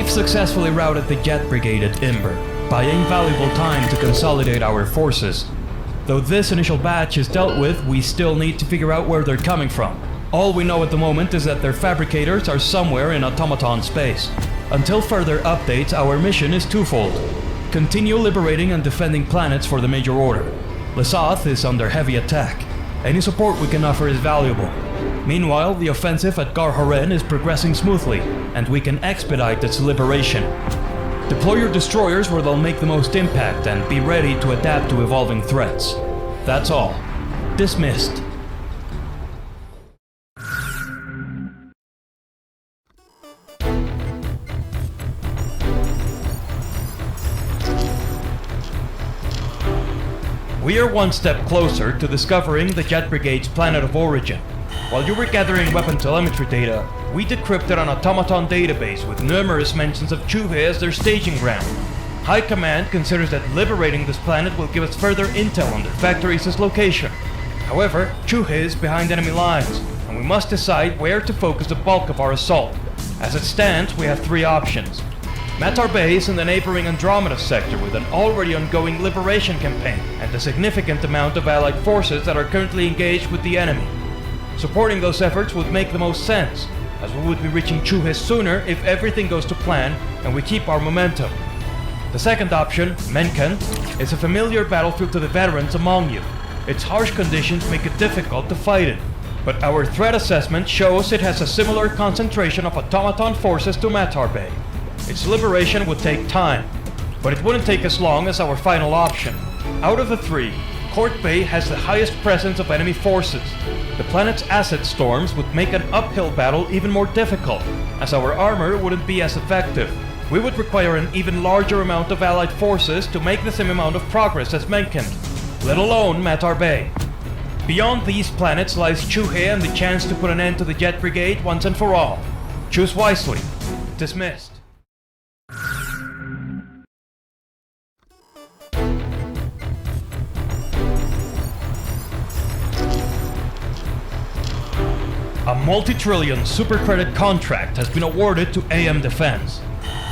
We've successfully routed the Jet Brigade at Imber, buying valuable time to consolidate our forces. Though this initial batch is dealt with, we still need to figure out where they're coming from. All we know at the moment is that their fabricators are somewhere in automaton space. Until further updates, our mission is twofold. Continue liberating and defending planets for the Major Order. Lesath is under heavy attack. Any support we can offer is valuable. Meanwhile, the offensive at Gar Horen is progressing smoothly, and we can expedite its liberation. Deploy your destroyers where they'll make the most impact, and be ready to adapt to evolving threats. That's all. Dismissed. We are one step closer to discovering the Jet Brigade's planet of origin. While you were gathering weapon telemetry data, we decrypted an automaton database with numerous mentions of Chuhe as their staging ground. High Command considers that liberating this planet will give us further intel on their factories' location. However, Chuhe is behind enemy lines, and we must decide where to focus the bulk of our assault. As it stands, we have three options. Matar Bay is in the neighboring Andromeda sector with an already ongoing liberation campaign and a significant amount of allied forces that are currently engaged with the enemy. Supporting those efforts would make the most sense, as we would be reaching Chuhe sooner if everything goes to plan and we keep our momentum. The second option, Menkan, is a familiar battlefield to the veterans among you. Its harsh conditions make it difficult to fight it, but our threat assessment shows it has a similar concentration of automaton forces to Matar Bay. Its liberation would take time, but it wouldn't take as long as our final option. Out of the three, Court Bay has the highest presence of enemy forces. The planet's asset storms would make an uphill battle even more difficult, as our armor wouldn't be as effective. We would require an even larger amount of allied forces to make the same amount of progress as Menken, let alone Matar Bay. Beyond these planets lies Chuhe and the chance to put an end to the Jet Brigade once and for all. Choose wisely. Dismissed. A multi-trillion supercredit contract has been awarded to AM Defense.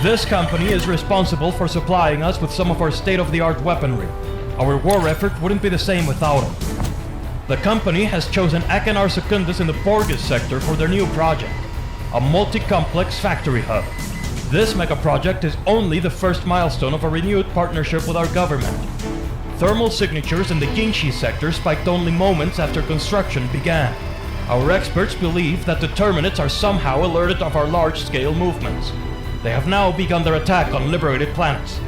This company is responsible for supplying us with some of our state-of-the-art weaponry. Our war effort wouldn't be the same without them. The company has chosen Achenar Secundus in the Borges sector for their new project, a multi-complex factory hub. This mega-project is only the first milestone of a renewed partnership with our government. Thermal signatures in the Ginshi sector spiked only moments after construction began. Our experts believe that the Terminates are somehow alerted of our large-scale movements. They have now begun their attack on liberated planets.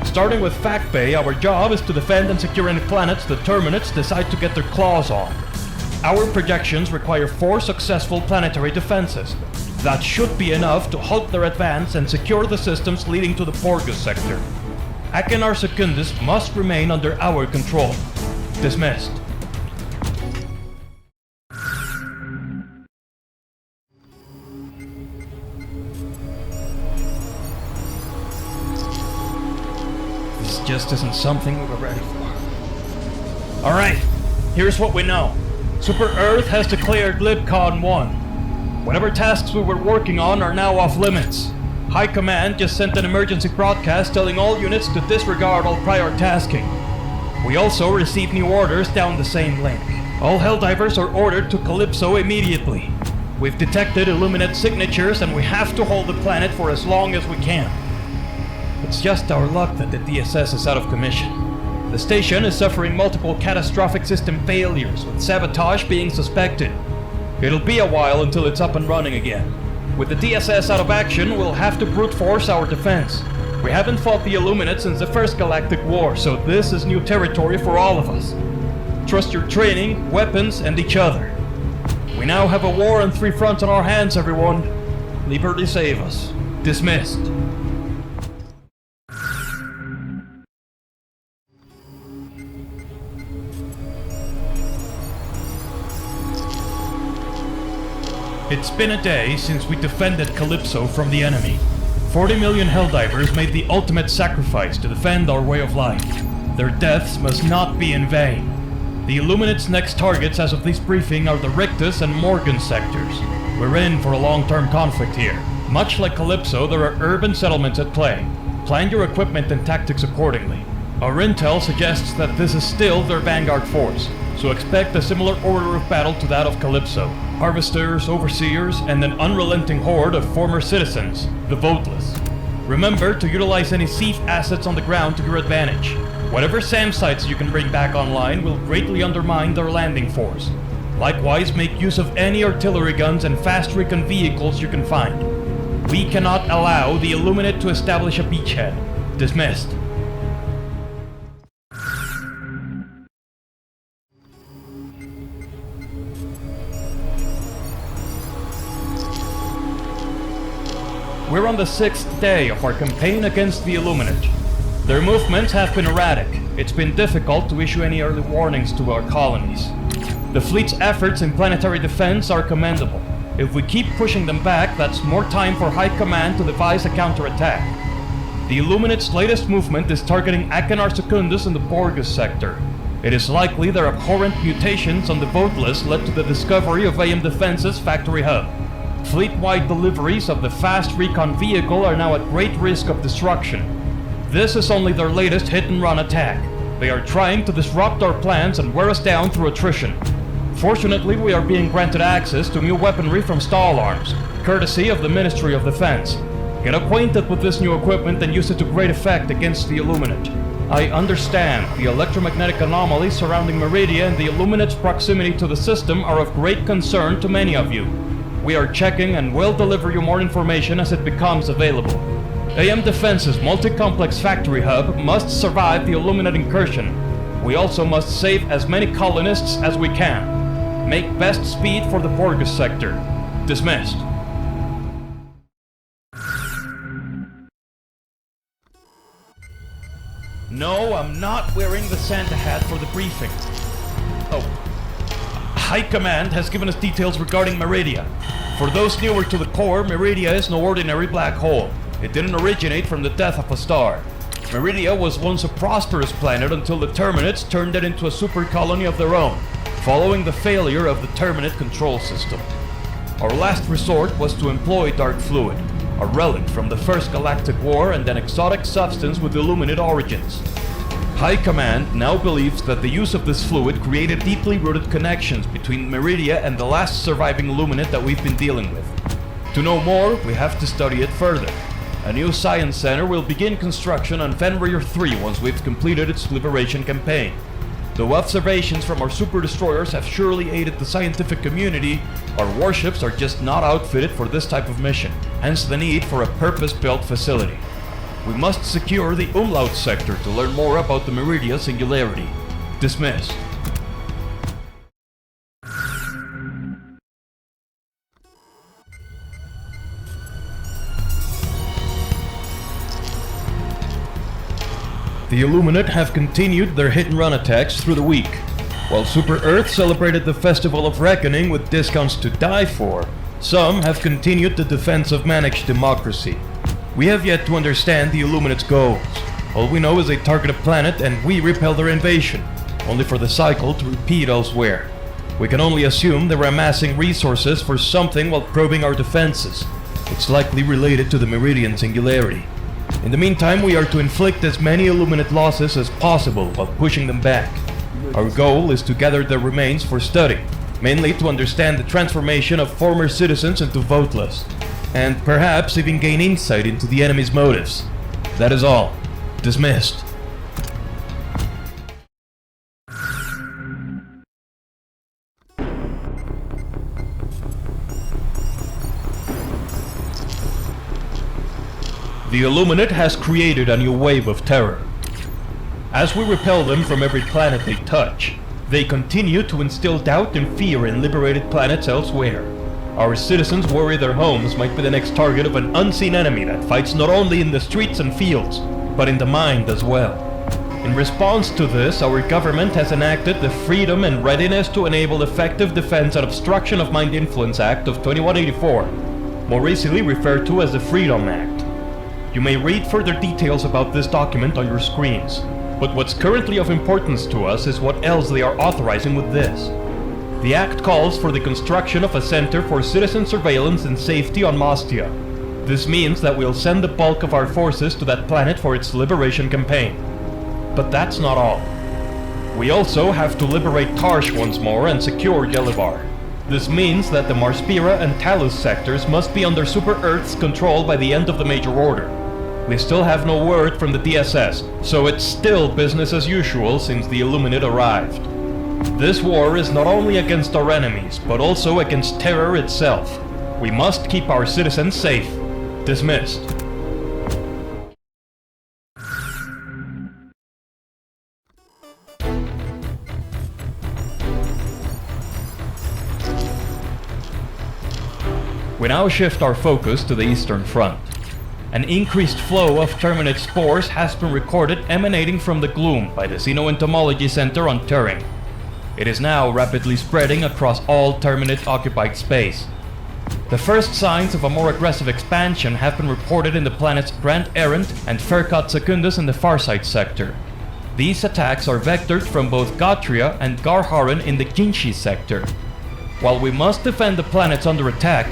Starting with Fact Bay, our job is to defend and secure any planets the Terminates decide to get their claws on. Our projections require 4 successful planetary defenses. That should be enough to halt their advance and secure the systems leading to the Borges sector. Achenar Secundus must remain under our control. Dismissed. Just isn't something we were ready for. Alright, here's what we know. Super Earth has declared LibCon 1. Whatever tasks we were working on are now off limits. High Command just sent an emergency broadcast telling all units to disregard all prior tasking. We also received new orders down the same link. All Helldivers are ordered to Calypso immediately. We've detected Illuminate signatures and we have to hold the planet for as long as we can. It's just our luck that the DSS is out of commission. The station is suffering multiple catastrophic system failures, with sabotage being suspected. It'll be a while until it's up and running again. With the DSS out of action, we'll have to brute force our defense. We haven't fought the Illuminate since the First Galactic War, so this is new territory for all of us. Trust your training, weapons, and each other. We now have a war on 3 fronts on our hands, everyone. Liberty save us. Dismissed. It's been a day since we defended Calypso from the enemy. 40 million Helldivers made the ultimate sacrifice to defend our way of life. Their deaths must not be in vain. The Illuminate's next targets as of this briefing are the Rictus and Morgan sectors. We're in for a long-term conflict here. Much like Calypso, there are urban settlements at play. Plan your equipment and tactics accordingly. Our intel suggests that this is still their vanguard force, so expect a similar order of battle to that of Calypso. Harvesters, overseers, and an unrelenting horde of former citizens, the voteless. Remember to utilize any siege assets on the ground to your advantage. Whatever SAM sites you can bring back online will greatly undermine their landing force. Likewise, make use of any artillery guns and fast recon vehicles you can find. We cannot allow the Illuminate to establish a beachhead. Dismissed. We're on the 6th day of our campaign against the Illuminate. Their movements have been erratic. It's been difficult to issue any early warnings to our colonies. The fleet's efforts in planetary defense are commendable. If we keep pushing them back, that's more time for High Command to devise a counterattack. The Illuminate's latest movement is targeting Achenar Secundus in the Borgus sector. It is likely their abhorrent mutations on the voteless led to the discovery of AM Defense's factory hub. Fleet-wide deliveries of the fast recon vehicle are now at great risk of destruction. This is only their latest hit-and-run attack. They are trying to disrupt our plans and wear us down through attrition. Fortunately, we are being granted access to new weaponry from Stall Arms, courtesy of the Ministry of Defense. Get acquainted with this new equipment and use it to great effect against the Illuminate. I understand the electromagnetic anomalies surrounding Meridia and the Illuminate's proximity to the system are of great concern to many of you. We are checking and will deliver you more information as it becomes available. AM Defense's multi-complex factory hub must survive the Illuminate incursion. We also must save as many colonists as we can. Make best speed for the Borgus sector. Dismissed. No, I'm not wearing the Santa hat for the briefing. Oh. High Command has given us details regarding Meridia. For those newer to the core, Meridia is no ordinary black hole. It didn't originate from the death of a star. Meridia was once a prosperous planet until the Terminates turned it into a super colony of their own, following the failure of the Terminate control system. Our last resort was to employ dark fluid, a relic from the First Galactic War and an exotic substance with Illuminate origins. High Command now believes that the use of this fluid created deeply rooted connections between Meridia and the last surviving Illuminate that we've been dealing with. To know more, we have to study it further. A new science center will begin construction on Fenrir 3 once we've completed its liberation campaign. Though observations from our super destroyers have surely aided the scientific community, our warships are just not outfitted for this type of mission, hence the need for a purpose-built facility. We must secure the Umlaut sector to learn more about the Meridia singularity. Dismissed. The Illuminate have continued their hit-and-run attacks through the week. While Super Earth celebrated the Festival of Reckoning with discounts to die for, some have continued the defense of managed democracy. We have yet to understand the Illuminate's goals. All we know is they target a planet and we repel their invasion, only for the cycle to repeat elsewhere. We can only assume they were amassing resources for something while probing our defenses. It's likely related to the Meridian singularity. In the meantime, we are to inflict as many Illuminate losses as possible while pushing them back. Our goal is to gather their remains for study, mainly to understand the transformation of former citizens into voteless, and perhaps even gain insight into the enemy's motives. That is all. Dismissed. The Illuminate has created a new wave of terror. As we repel them from every planet they touch, they continue to instill doubt and fear in liberated planets elsewhere. Our citizens worry their homes might be the next target of an unseen enemy that fights not only in the streets and fields, but in the mind as well. In response to this, our government has enacted the Freedom and Readiness to Enable Effective Defense and Obstruction of Mind Influence Act of 2184, more easily referred to as the Freedom Act. You may read further details about this document on your screens, but what's currently of importance to us is what else they are authorizing with this. The Act calls for the construction of a center for citizen surveillance and safety on Mastia. This means that we'll send the bulk of our forces to that planet for its liberation campaign. But that's not all. We also have to liberate Tarsh once more and secure Yelivar. This means that the Marspira and Talus sectors must be under Super Earth's control by the end of the Major Order. We still have no word from the DSS, so it's still business as usual since the Illuminate arrived. This war is not only against our enemies, but also against terror itself. We must keep our citizens safe. Dismissed. We now shift our focus to the Eastern Front. An increased flow of Terminate spores has been recorded emanating from the gloom by the Xenoentomology Center on Turing. It is now rapidly spreading across all Terminate-occupied space. The first signs of a more aggressive expansion have been reported in the planets Grand Errant and Ferkat Secundus in the Farsight sector. These attacks are vectored from both Gatria and Garharen in the Jinshi sector. While we must defend the planets under attack,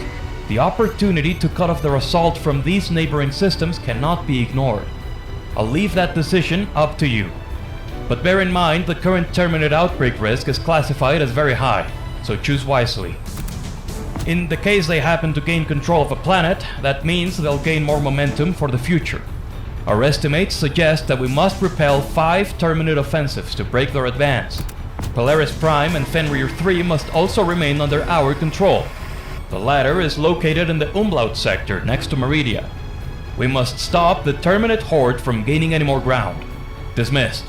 the opportunity to cut off their assault from these neighboring systems cannot be ignored. I'll leave that decision up to you. But bear in mind the current Terminate outbreak risk is classified as very high, so choose wisely. In the case they happen to gain control of a planet, that means they'll gain more momentum for the future. Our estimates suggest that we must repel 5 Terminate offensives to break their advance. Polaris Prime and Fenrir 3 must also remain under our control. The latter is located in the Umlaut sector next to Meridia. We must stop the Terminate horde from gaining any more ground. Dismissed.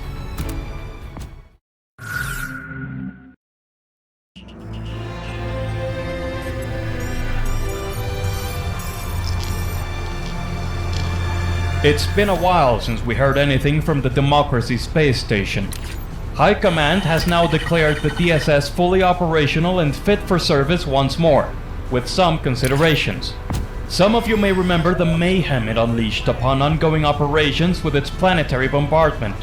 It's been a while since we heard anything from the Democracy Space Station. High Command has now declared the DSS fully operational and fit for service once more, with some considerations. Some of you may remember the mayhem it unleashed upon ongoing operations with its planetary bombardment.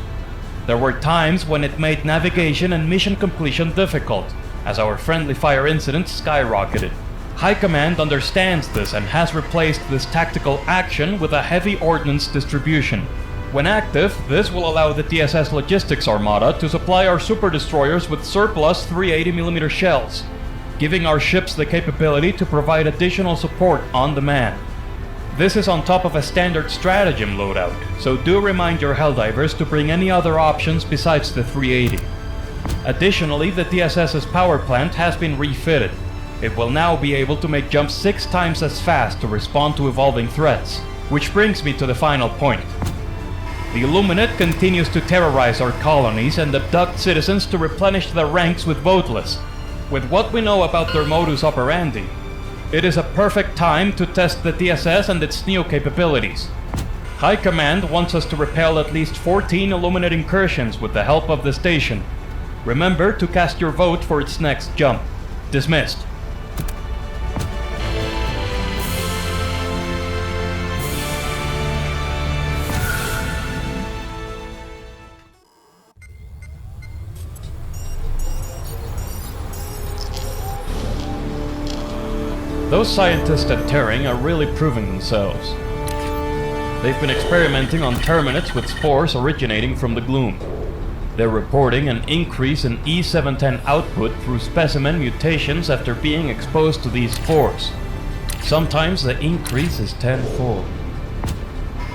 There were times when it made navigation and mission completion difficult, as our friendly fire incidents skyrocketed. High Command understands this and has replaced this tactical action with a heavy ordnance distribution. When active, this will allow the DSS Logistics Armada to supply our super destroyers with surplus 380mm shells, giving our ships the capability to provide additional support on demand. This is on top of a standard stratagem loadout, so do remind your Helldivers to bring any other options besides the 380. Additionally, the DSS's power plant has been refitted. It will now be able to make jumps 6 times as fast to respond to evolving threats, which brings me to the final point. The Illuminate continues to terrorize our colonies and abduct citizens to replenish their ranks with voteless. With what we know about their modus operandi, it is a perfect time to test the DSS and its neo capabilities. High Command wants us to repel at least 14 Illuminate incursions with the help of the station. Remember to cast your vote for its next jump. Dismissed. Those scientists at Turing are really proving themselves. They've been experimenting on Terminates with spores originating from the gloom. They're reporting an increase in E710 output through specimen mutations after being exposed to these spores. Sometimes the increase is tenfold.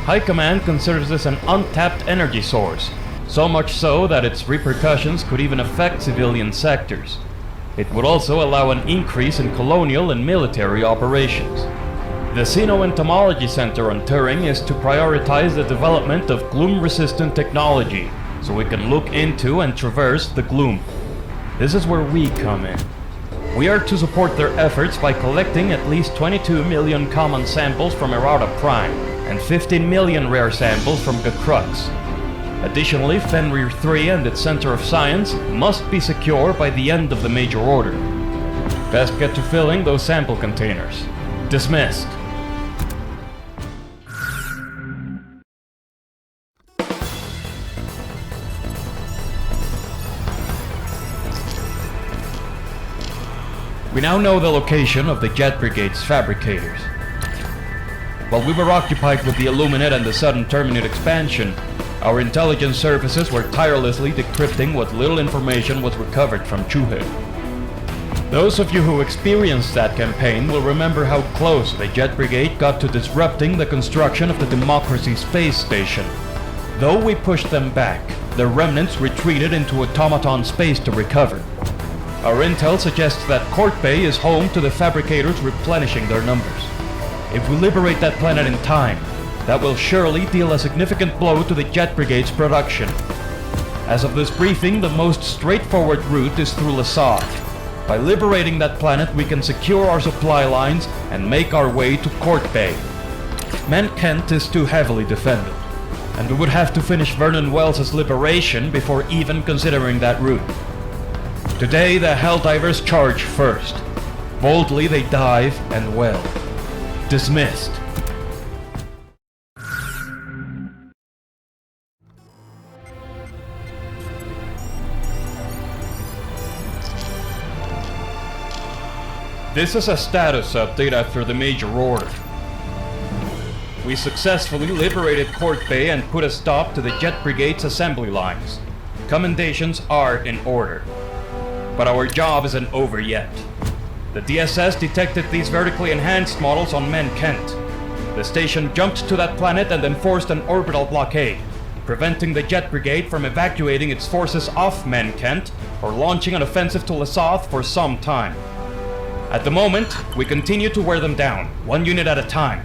High Command considers this an untapped energy source, so much so that its repercussions could even affect civilian sectors. It would also allow an increase in colonial and military operations. The Xenoentomology Center on Turing is to prioritize the development of gloom-resistant technology, so we can look into and traverse the gloom. This is where we come in. We are to support their efforts by collecting at least 22 million common samples from Errata Prime, and 15 million rare samples from Gacrux. Additionally, Fenrir 3 and its Center of Science must be secure by the end of the Major Order. Best get to filling those sample containers. Dismissed. We now know the location of the Jet Brigade's fabricators. While we were occupied with the Illuminate and the sudden Terminate expansion, our intelligence services were tirelessly decrypting what little information was recovered from Chuhe. Those of you who experienced that campaign will remember how close the Jet Brigade got to disrupting the construction of the Democracy space station. Though we pushed them back, the remnants retreated into Automaton space to recover. Our intel suggests that Court Bay is home to the fabricators replenishing their numbers. If we liberate that planet in time, that will surely deal a significant blow to the Jet Brigade's production. As of this briefing, the most straightforward route is through Lasad. By liberating that planet, we can secure our supply lines and make our way to Court Bay. Mount Kent is too heavily defended, and we would have to finish Vernon Wells' liberation before even considering that route. Today, the Helldivers charge first. Boldly they dive, and well. Dismissed. This is a status update after the major order. We successfully liberated Court Bay and put a stop to the Jet Brigade's assembly lines. Commendations are in order. But our job isn't over yet. The DSS detected these vertically enhanced models on Men Kent. The station jumped to that planet and enforced an orbital blockade, preventing the Jet Brigade from evacuating its forces off Men Kent or launching an offensive to Lasad for some time. At the moment, we continue to wear them down, one unit at a time.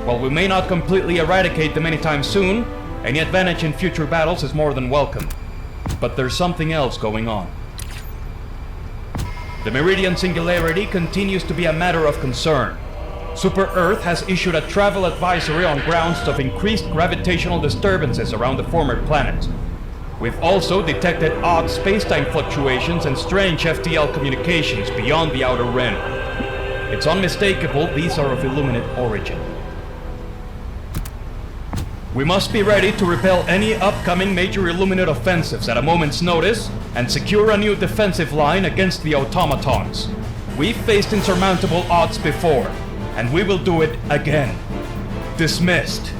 While we may not completely eradicate them anytime soon, any advantage in future battles is more than welcome. But there's something else going on. The Meridian Singularity continues to be a matter of concern. Super Earth has issued a travel advisory on grounds of increased gravitational disturbances around the former planet. We've also detected odd spacetime fluctuations and strange FTL communications beyond the Outer Rim. It's unmistakable these are of Illuminate origin. We must be ready to repel any upcoming major Illuminate offensives at a moment's notice and secure a new defensive line against the automatons. We've faced insurmountable odds before, and we will do it again. Dismissed.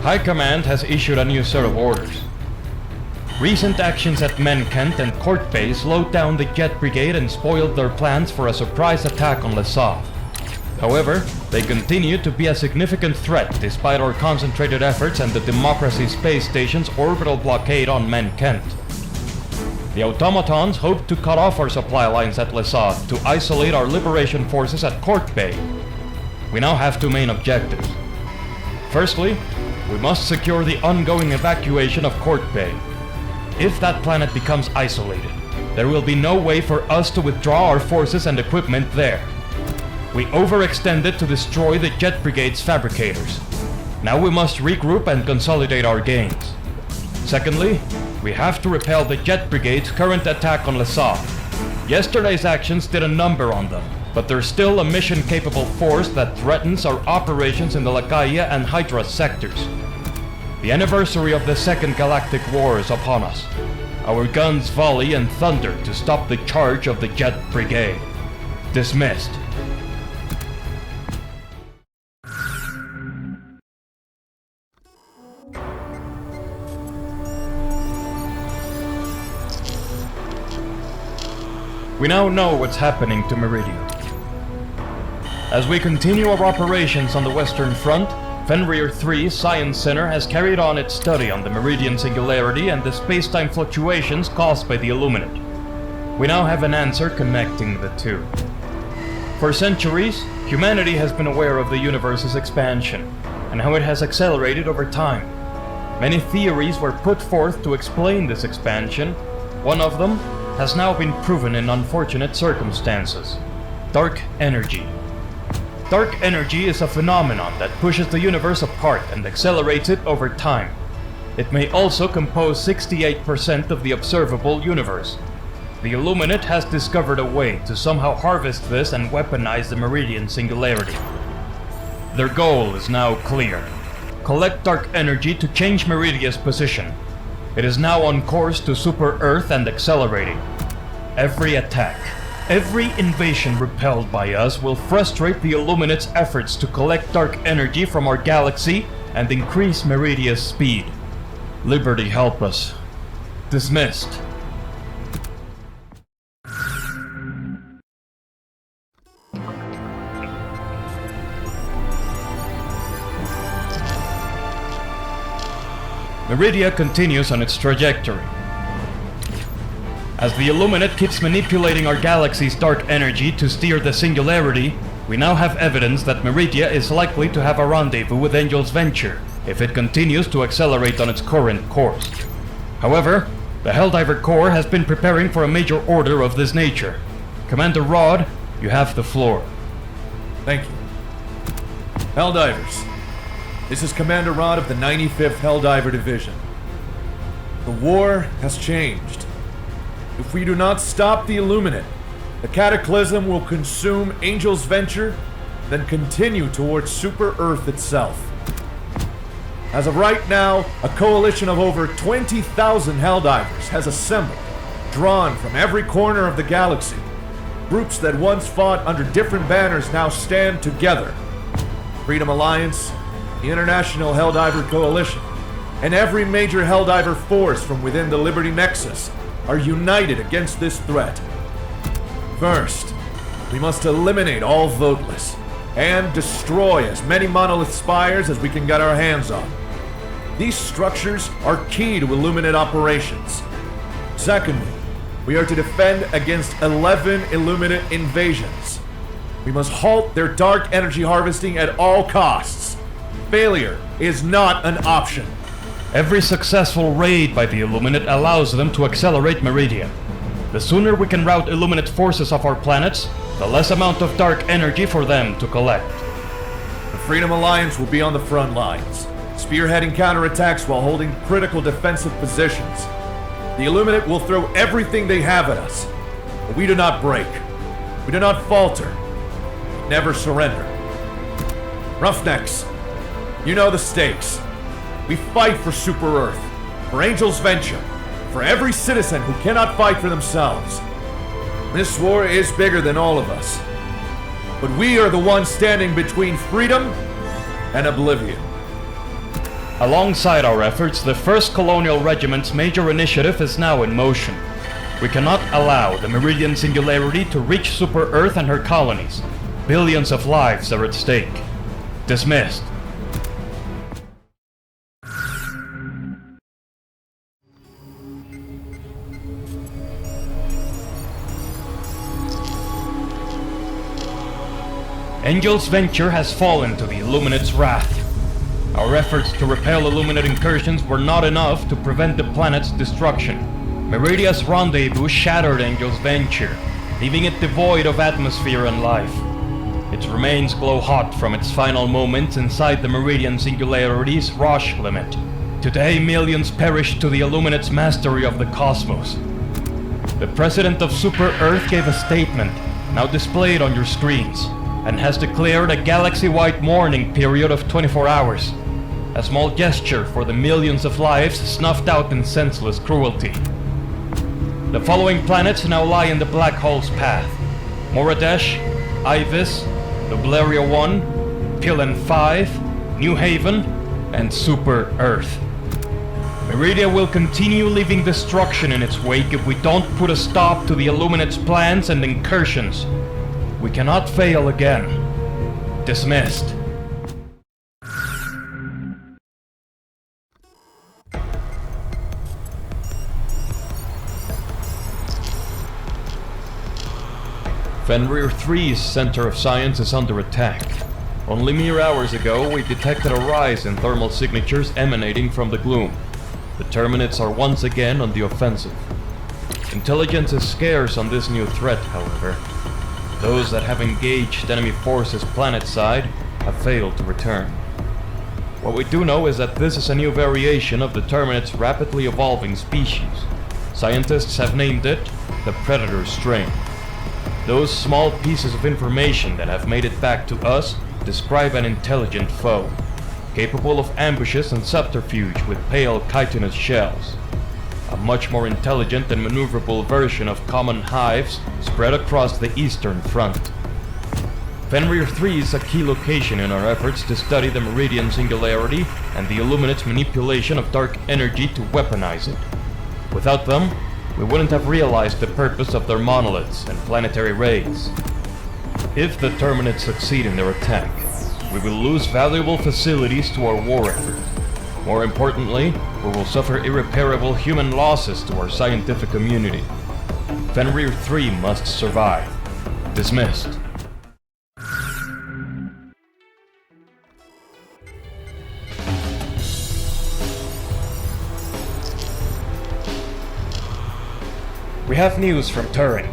High Command has issued a new set of orders. Recent actions at Men Kent and Court Bay slowed down the Jet Brigade and spoiled their plans for a surprise attack on Lasad. However, they continue to be a significant threat despite our concentrated efforts and the Democracy space station's orbital blockade on Men Kent. The automatons hope to cut off our supply lines at Lasad to isolate our liberation forces at Court Bay. We now have two main objectives. Firstly, we must secure the ongoing evacuation of Court Bay. If that planet becomes isolated, there will be no way for us to withdraw our forces and equipment there. We overextended to destroy the Jet Brigade's fabricators. Now we must regroup and consolidate our gains. Secondly, we have to repel the Jet Brigade's current attack on Lasad. Yesterday's actions did a number on them, but there's still a mission-capable force that threatens our operations in the Lacaia and Hydra sectors. The anniversary of the Second Galactic War is upon us. Our guns volley and thunder to stop the charge of the Jet Brigade. Dismissed. We now know what's happening to Meridian. As we continue our operations on the Western Front, Fenrir 3 Science Center has carried on its study on the Meridian Singularity and the space-time fluctuations caused by the Illuminate. We now have an answer connecting the two. For centuries, humanity has been aware of the universe's expansion, and how it has accelerated over time. Many theories were put forth to explain this expansion. One of them has now been proven in unfortunate circumstances: dark energy. Dark energy is a phenomenon that pushes the universe apart and accelerates it over time. It may also compose 68% of the observable universe. The Illuminate has discovered a way to somehow harvest this and weaponize the Meridian Singularity. Their goal is now clear: collect dark energy to change Meridia's position. It is now on course to Super Earth and accelerating. Every attack, every invasion repelled by us will frustrate the Illuminate's efforts to collect dark energy from our galaxy and increase Meridia's speed. Liberty help us. Dismissed. Meridia continues on its trajectory. As the Illuminate keeps manipulating our galaxy's dark energy to steer the Singularity, we now have evidence that Meridia is likely to have a rendezvous with Angel's Venture if it continues to accelerate on its current course. However, the Helldiver Corps has been preparing for a major order of this nature. Commander Rod, you have the floor. Thank you. Helldivers, this is Commander Rod of the 95th Helldiver Division. The war has changed. If we do not stop the Illuminate, the Cataclysm will consume Angel's Venture, then continue towards Super Earth itself. As of right now, a coalition of over 20,000 Helldivers has assembled, drawn from every corner of the galaxy. Groups that once fought under different banners now stand together. Freedom Alliance, the International Helldiver Coalition, and every major Helldiver force from within the Liberty Nexus are united against this threat. First, we must eliminate all voteless and destroy as many monolith spires as we can get our hands on. These structures are key to Illuminate operations. Secondly, we are to defend against 11 Illuminate invasions. We must halt their dark energy harvesting at all costs. Failure is not an option. Every successful raid by the Illuminate allows them to accelerate Meridia. The sooner we can rout Illuminate forces off our planets, the less amount of dark energy for them to collect. The Freedom Alliance will be on the front lines, spearheading counterattacks while holding critical defensive positions. The Illuminate will throw everything they have at us, but we do not break. We do not falter. We never surrender. Roughnecks, you know the stakes. We fight for Super Earth, for Angel's Venture, for every citizen who cannot fight for themselves. This war is bigger than all of us, but we are the ones standing between freedom and oblivion. Alongside our efforts, the 1st Colonial Regiment's major initiative is now in motion. We cannot allow the Meridian Singularity to reach Super Earth and her colonies. Billions of lives are at stake. Dismissed. Angel's Venture has fallen to the Illuminate's wrath. Our efforts to repel Illuminate incursions were not enough to prevent the planet's destruction. Meridia's rendezvous shattered Angel's Venture, leaving it devoid of atmosphere and life. Its remains glow hot from its final moments inside the Meridian Singularity's Roche limit. Today, millions perished to the Illuminate's mastery of the cosmos. The President of Super Earth gave a statement, now displayed on your screens, and has declared a galaxy-wide mourning period of 24 hours. A small gesture for the millions of lives snuffed out in senseless cruelty. The following planets now lie in the Black Hole's path: Moradesh, Ibis, Nublaria 1, Pilan 5, New Haven, and Super Earth. Meridia will continue leaving destruction in its wake if we don't put a stop to the Illuminate's plans and incursions. We cannot fail again. Dismissed. Fenrir 3's Center of Science is under attack. Only mere hours ago, we detected a rise in thermal signatures emanating from the gloom. The Terminates are once again on the offensive. Intelligence is scarce on this new threat, however. Those that have engaged enemy forces planetside have failed to return. What we do know is that this is a new variation of the Terminate's rapidly evolving species. Scientists have named it the Predator strain. Those small pieces of information that have made it back to us describe an intelligent foe. capable of ambushes and subterfuge with pale chitinous shells. A much more intelligent and maneuverable version of common hives spread across the eastern front. Fenrir 3 is a key location in our efforts to study the Meridian Singularity and the Illuminate's manipulation of dark energy to weaponize it. Without them, we wouldn't have realized the purpose of their monoliths and planetary raids. If the Terminates succeed in their attack, we will lose valuable facilities to our war effort. More importantly, we will suffer irreparable human losses to our scientific community. Fenrir 3 must survive. Dismissed. We have news from Turing.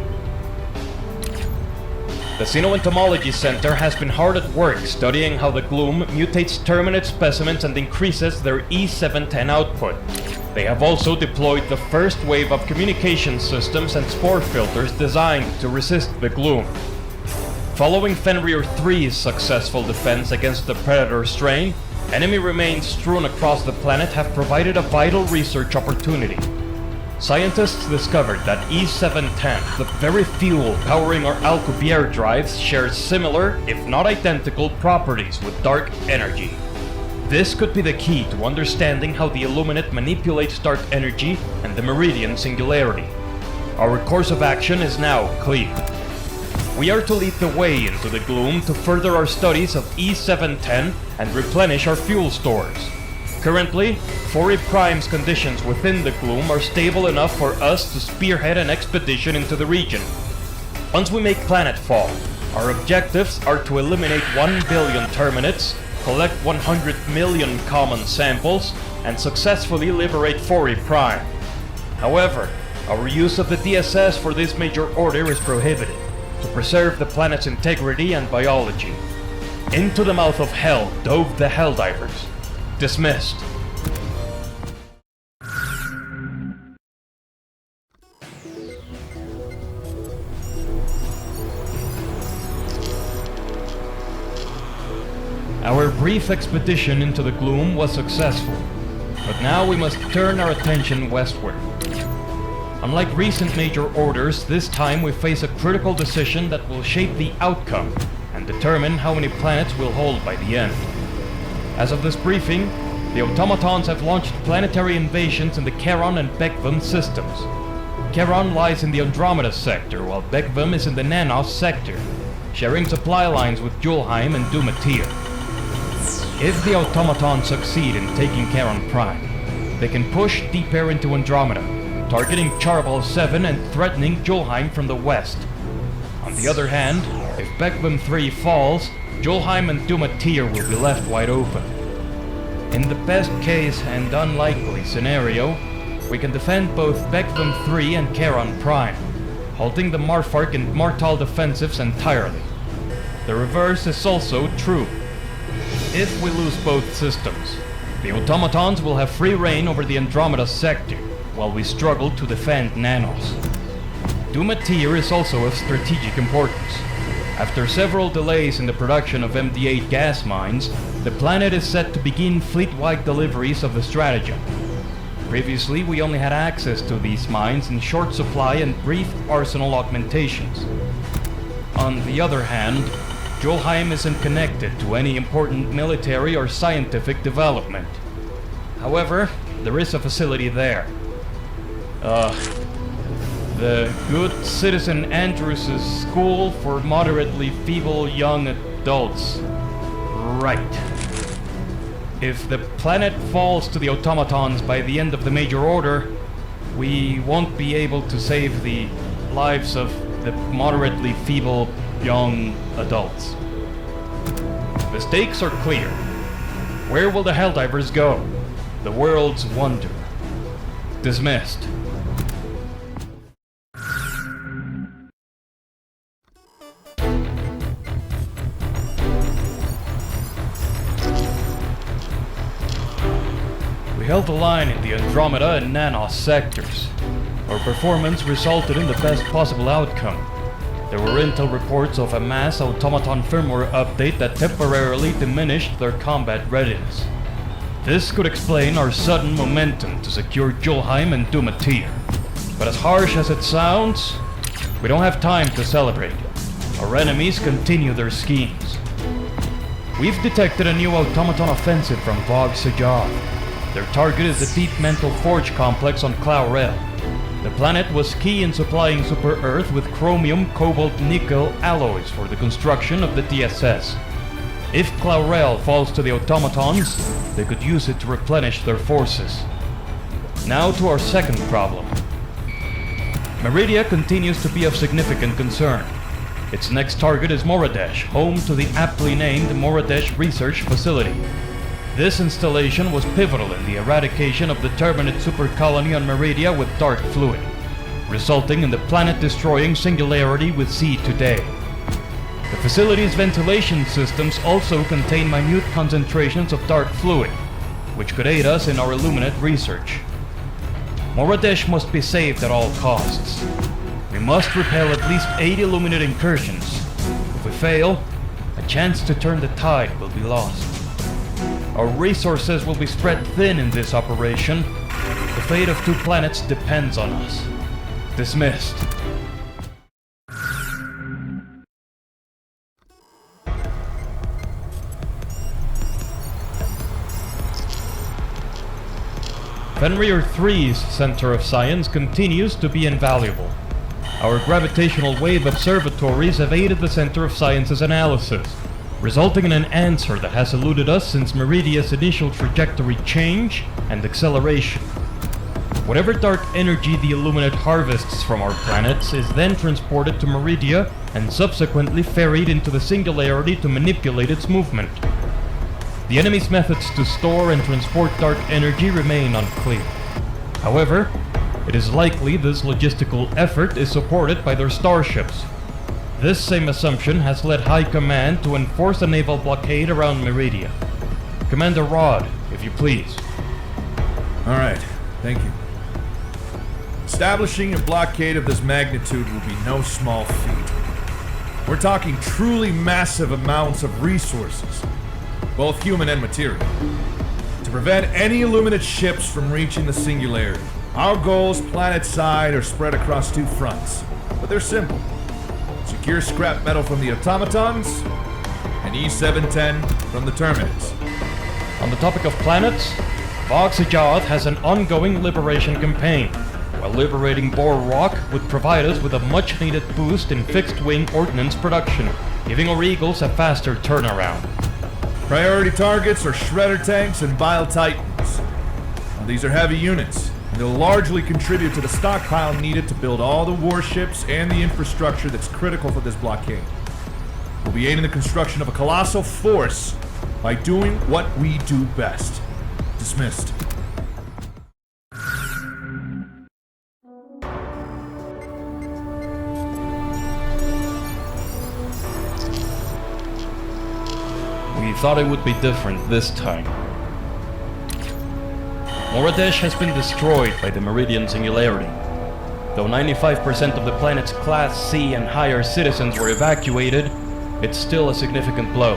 The Xenoentomology Center has been hard at work studying how the Gloom mutates Terminate specimens and increases their E710 output. They have also deployed the first wave of communication systems and spore filters designed to resist the Gloom. Following Fenrir 3's successful defense against the Predator strain, enemy remains strewn across the planet have provided a vital research opportunity. Scientists discovered that E710, the very fuel powering our Alcubierre drives, shares similar, if not identical, properties with dark energy. This could be the key to understanding how the Illuminate manipulates dark energy and the Meridian Singularity. Our course of action is now clear. We are to lead the way into the Gloom to further our studies of E710 and replenish our fuel stores. Currently, Fori Prime's conditions within the Gloom are stable enough for us to spearhead an expedition into the region. Once we make planetfall, our objectives are to eliminate 1 billion Terminates, collect 100 million common samples, and successfully liberate Fori Prime. However, our use of the DSS for this major order is prohibited, to preserve the planet's integrity and biology. Into the mouth of hell dove the Helldivers. Dismissed. Our brief expedition into the Gloom was successful, but now we must turn our attention westward. Unlike recent major orders, this time we face a critical decision that will shape the outcome and determine how many planets we'll hold by the end. As of this briefing, the automatons have launched planetary invasions in the Charon and Bekvum systems. Charon lies in the Andromeda sector, while Bekvum is in the Nanos sector, sharing supply lines with Julheim and Dumatir. If the automatons succeed in taking Charon Prime, they can push deeper into Andromeda, targeting Charbal 7 and threatening Julheim from the west. On the other hand, if Bekvum 3 falls, Julheim and Dumatir will be left wide open. In the best case and unlikely scenario, we can defend both Bekvum 3 and Charon Prime, halting the Marfark and Martal defensives entirely. The reverse is also true. If we lose both systems, the automatons will have free reign over the Andromeda sector, while we struggle to defend Nanos. Dumatir is also of strategic importance. After several delays in the production of MD8 gas mines, the planet is set to begin fleet-wide deliveries of the stratagem. Previously, we only had access to these mines in short supply and brief arsenal augmentations. On the other hand, Julheim isn't connected to any important military or scientific development. However, there is a facility there. The Good Citizen Andrews' School for Moderately Feeble Young Adults. Right. If the planet falls to the automatons by the end of the major order, we won't be able to save the lives of the moderately feeble young adults. The stakes are clear. Where will the Helldivers go? The world's wonder. Dismissed. We held the line in the Andromeda and Nanos sectors. Our performance resulted in the best possible outcome. There were intel reports of a mass automaton firmware update that temporarily diminished their combat readiness. This could explain our sudden momentum to secure Julheim and Dumatir. But as harsh as it sounds, we don't have time to celebrate. Our enemies continue their schemes. We've detected a new automaton offensive from Vogue Sajad. Their target is the Deep Mental Forge complex on Claurel. The planet was key in supplying Super Earth with chromium, cobalt, nickel alloys for the construction of the TSS. If Claurel falls to the automatons, they could use it to replenish their forces. Now to our second problem. Meridia continues to be of significant concern. Its next target is Moradesh, home to the aptly named Moradesh Research Facility. This installation was pivotal in the eradication of the Terminate super colony on Meridia with dark fluid, resulting in the planet-destroying singularity we see today. The facility's ventilation systems also contain minute concentrations of dark fluid, which could aid us in our Illuminate research. Moradesh must be saved at all costs. We must repel at least 8 Illuminate incursions. If we fail, a chance to turn the tide will be lost. Our resources will be spread thin in this operation. The fate of 2 planets depends on us. Dismissed. Fenrir 3's Center of Science continues to be invaluable. Our gravitational wave observatories have aided the Center of Science's analysis, resulting in an answer that has eluded us since Meridia's initial trajectory change and acceleration. Whatever dark energy the Illuminate harvests from our planets is then transported to Meridia and subsequently ferried into the Singularity to manipulate its movement. The enemy's methods to store and transport dark energy remain unclear. However, it is likely this logistical effort is supported by their starships. This same assumption has led High Command to enforce a naval blockade around Meridia. Commander Rod, if you please. Alright, thank you. Establishing a blockade of this magnitude will be no small feat. We're talking truly massive amounts of resources, both human and material, to prevent any Illuminate ships from reaching the Singularity. Our goals, planet-side, are spread across 2 fronts, but they're simple. Secure scrap metal from the automatons, and E710 from the Terminus. On the topic of planets, Vogue Sajad has an ongoing liberation campaign, while liberating Bor Rock would provide us with a much-needed boost in fixed-wing ordnance production, giving our Eagles a faster turnaround. Priority targets are Shredder tanks and Bile Titans. Now, these are heavy units, and they'll largely contribute to the stockpile needed to build all the warships and the infrastructure that's critical for this blockade. We'll be aiding the construction of a colossal force by doing what we do best. Dismissed. We thought it would be different this time. Moradesh has been destroyed by the Meridian Singularity. Though 95% of the planet's Class C and higher citizens were evacuated, it's still a significant blow.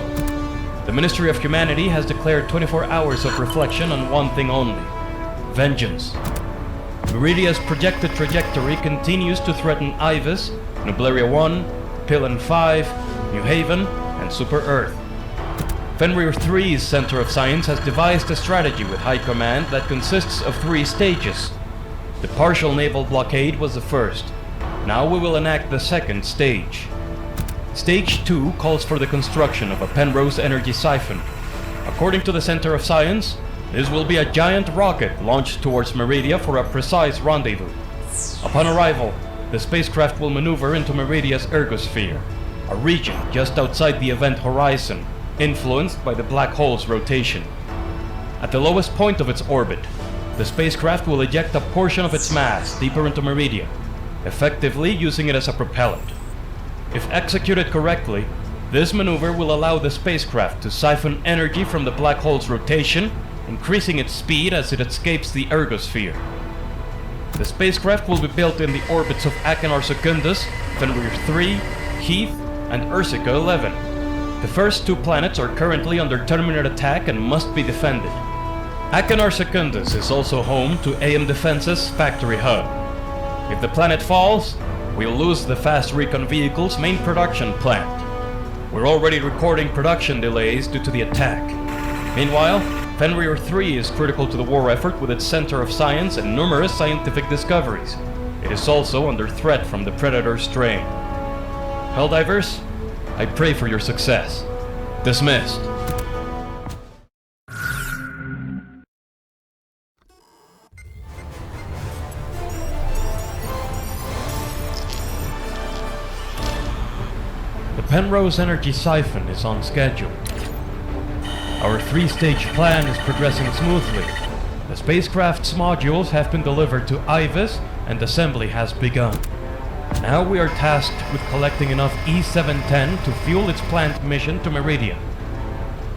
The Ministry of Humanity has declared 24 hours of reflection on one thing only: vengeance. Meridia's projected trajectory continues to threaten Ivis, Nublaria 1, Pillin 5, New Haven, and Super Earth. Fenrir 3's Center of Science has devised a strategy with High Command that consists of 3 stages. The partial naval blockade was the first. Now we will enact the second stage. Stage 2 calls for the construction of a Penrose energy siphon. According to the Center of Science, this will be a giant rocket launched towards Meridia for a precise rendezvous. Upon arrival, the spacecraft will maneuver into Meridia's ergosphere, a region just outside the event horizon, influenced by the black hole's rotation. At the lowest point of its orbit, the spacecraft will eject a portion of its mass deeper into Meridia, effectively using it as a propellant. If executed correctly, this maneuver will allow the spacecraft to siphon energy from the black hole's rotation, increasing its speed as it escapes the ergosphere. The spacecraft will be built in the orbits of Achenar Secundus, Fenrir 3, Heath and Ursica 11. The first two planets are currently under terminate attack and must be defended. Achenar Secundus is also home to AM Defense's factory hub. If the planet falls, we'll lose the fast recon vehicle's main production plant. We're already recording production delays due to the attack. Meanwhile, Fenrir 3 is critical to the war effort with its center of science and numerous scientific discoveries. It is also under threat from the Predator strain. Helldivers, I pray for your success. Dismissed. The Penrose energy siphon is on schedule. Our three-stage plan is progressing smoothly. The spacecraft's modules have been delivered to Ivis and assembly has begun. Now we are tasked with collecting enough E710 to fuel its planned mission to Meridian.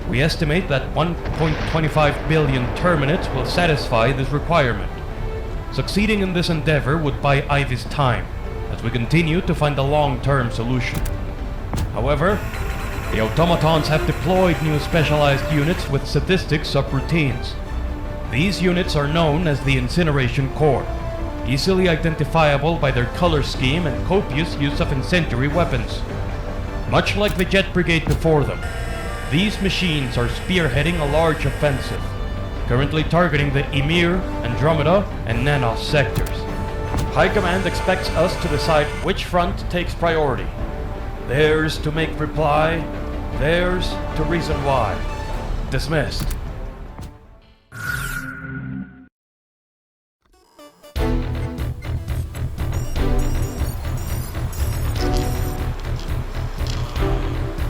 We estimate that 1.25 billion terminates will satisfy this requirement. Succeeding in this endeavor would buy Ivis time, as we continue to find a long-term solution. However, the automatons have deployed new specialized units with sadistic subroutines. These units are known as the Incineration Corps, easily identifiable by their color scheme and copious use of incendiary weapons. Much like the Jet Brigade before them, these machines are spearheading a large offensive, currently targeting the Ymir, Andromeda, and Nanos sectors. High Command expects us to decide which front takes priority. Theirs to make reply, theirs to reason why. Dismissed.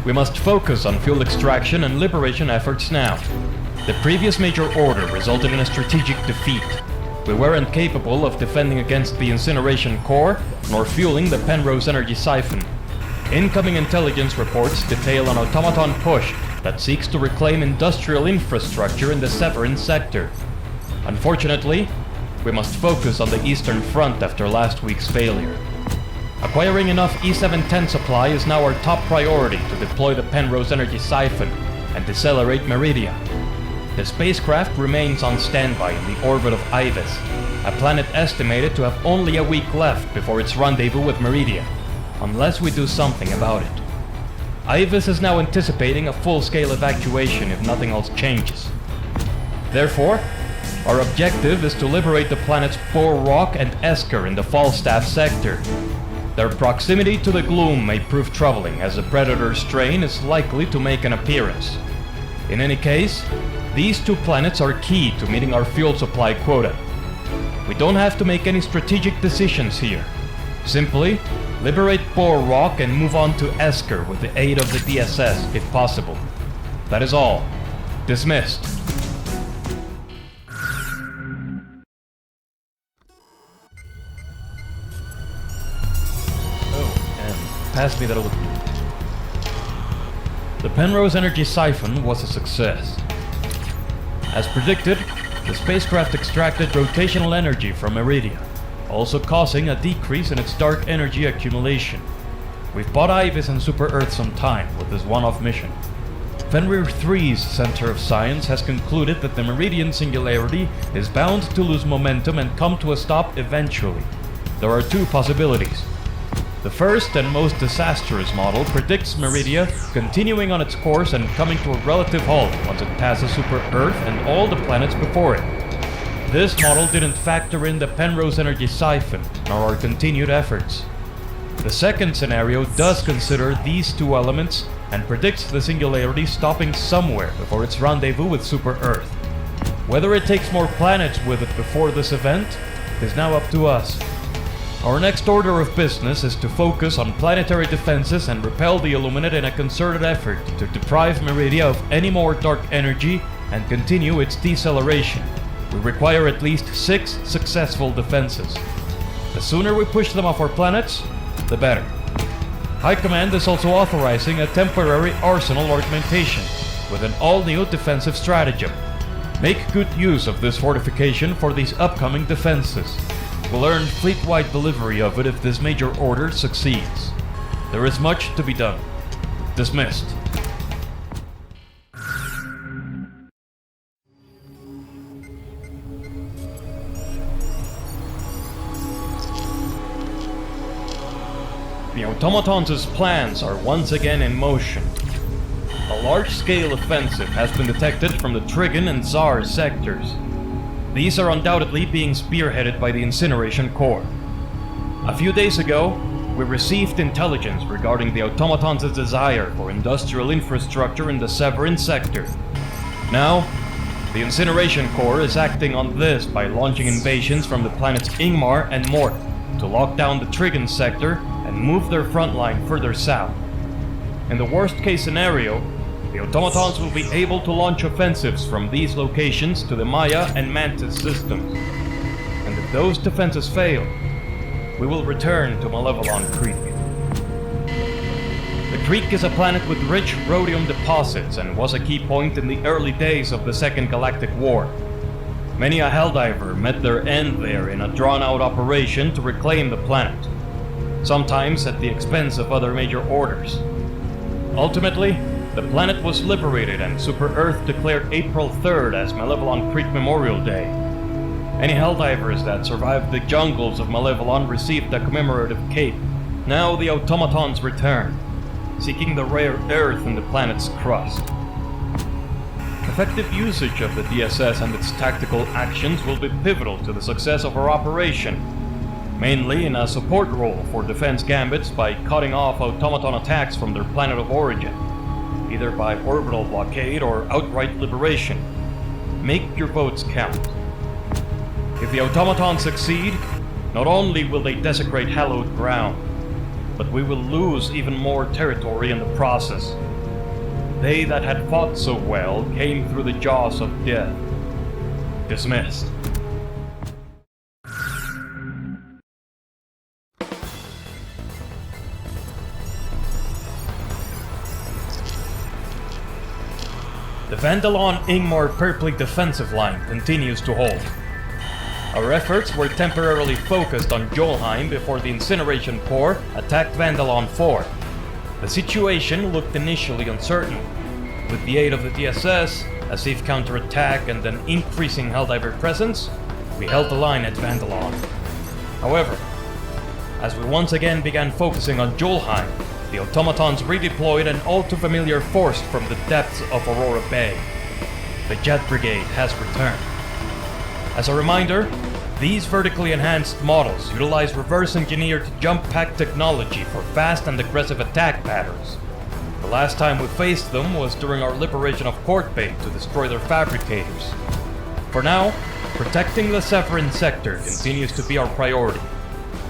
We must focus on fuel extraction and liberation efforts now. The previous major order resulted in a strategic defeat. We weren't capable of defending against the Incineration Corps, nor fueling the Penrose energy siphon. Incoming intelligence reports detail an automaton push that seeks to reclaim industrial infrastructure in the Severin sector. Unfortunately, we must focus on the Eastern Front after last week's failure. Acquiring enough E710 supply is now our top priority to deploy the Penrose energy siphon and decelerate Meridia. The spacecraft remains on standby in the orbit of Ivis, a planet estimated to have only a week left before its rendezvous with Meridia, unless we do something about it. Ivis is now anticipating a full-scale evacuation if nothing else changes. Therefore, our objective is to liberate the planets Boar Rock and Esker in the Falstaff sector. Their proximity to the gloom may prove troubling, as the Predator strain is likely to make an appearance. In any case, these two planets are key to meeting our fuel supply quota. We don't have to make any strategic decisions here. Simply, liberate Boar Rock and move on to Esker with the aid of the DSS, if possible. That is all. Dismissed. Pass me that other. The Penrose energy siphon was a success. As predicted, the spacecraft extracted rotational energy from Meridia, also causing a decrease in its dark energy accumulation. We've bought Ivis and Super Earth some time with this one-off mission. Fenrir 3's Center of Science has concluded that the Meridian Singularity is bound to lose momentum and come to a stop eventually. There are two possibilities. The first and most disastrous model predicts Meridia continuing on its course and coming to a relative halt once it passes Super Earth and all the planets before it. This model didn't factor in the Penrose energy siphon, nor our continued efforts. The second scenario does consider these two elements and predicts the Singularity stopping somewhere before its rendezvous with Super Earth. Whether it takes more planets with it before this event is now up to us. Our next order of business is to focus on planetary defenses and repel the Illuminate in a concerted effort to deprive Meridia of any more dark energy and continue its deceleration. We require at least 6 successful defenses. The sooner we push them off our planets, the better. High Command is also authorizing a temporary arsenal augmentation with an all-new defensive stratagem. Make good use of this fortification for these upcoming defenses. We'll earn fleet-wide delivery of it if this major order succeeds. There is much to be done. Dismissed. The automatons' plans are once again in motion. A large-scale offensive has been detected from the Trigon and Tsar sectors. These are undoubtedly being spearheaded by the Incineration Corps. A few days ago, we received intelligence regarding the automatons' desire for industrial infrastructure in the Severin sector. Now, the Incineration Corps is acting on this by launching invasions from the planets Ingmar and Mort to lock down the Trigon sector and move their front line further south. In the worst-case scenario, the automatons will be able to launch offensives from these locations to the Maya and Mantis systems. And if those defenses fail, we will return to Malevelon Creek. The creek is a planet with rich rhodium deposits and was a key point in the early days of the Second Galactic War. Many a Helldiver met their end there in a drawn-out operation to reclaim the planet, sometimes at the expense of other major orders. Ultimately, the planet was liberated and Super Earth declared April 3rd as Malevelon Creek Memorial Day. Any Helldivers that survived the jungles of Malevelon received a commemorative cape. Now the automatons return, seeking the rare earth in the planet's crust. Effective usage of the DSS and its tactical actions will be pivotal to the success of our operation, mainly in a support role for defense gambits by cutting off automaton attacks from their planet of origin, either by orbital blockade or outright liberation. Make your votes count. If the automatons succeed, not only will they desecrate hallowed ground, but we will lose even more territory in the process. They that had fought so well came through the jaws of death. Dismissed. The Vandalon Ingmar Purpley defensive line continues to hold. Our efforts were temporarily focused on Jolheim before the Incineration Corps attacked Vandalon 4. The situation looked initially uncertain. With the aid of the DSS, a safe counterattack, and an increasing Helldiver presence, we held the line at Vandalon. However, as we once again began focusing on Jolheim, the automatons redeployed an all-too-familiar force from the depths of Aurora Bay. The Jet Brigade has returned. As a reminder, these vertically enhanced models utilize reverse-engineered jump pack technology for fast and aggressive attack patterns. The last time we faced them was during our liberation of Port Bay to destroy their fabricators. For now, protecting the Severin sector continues to be our priority.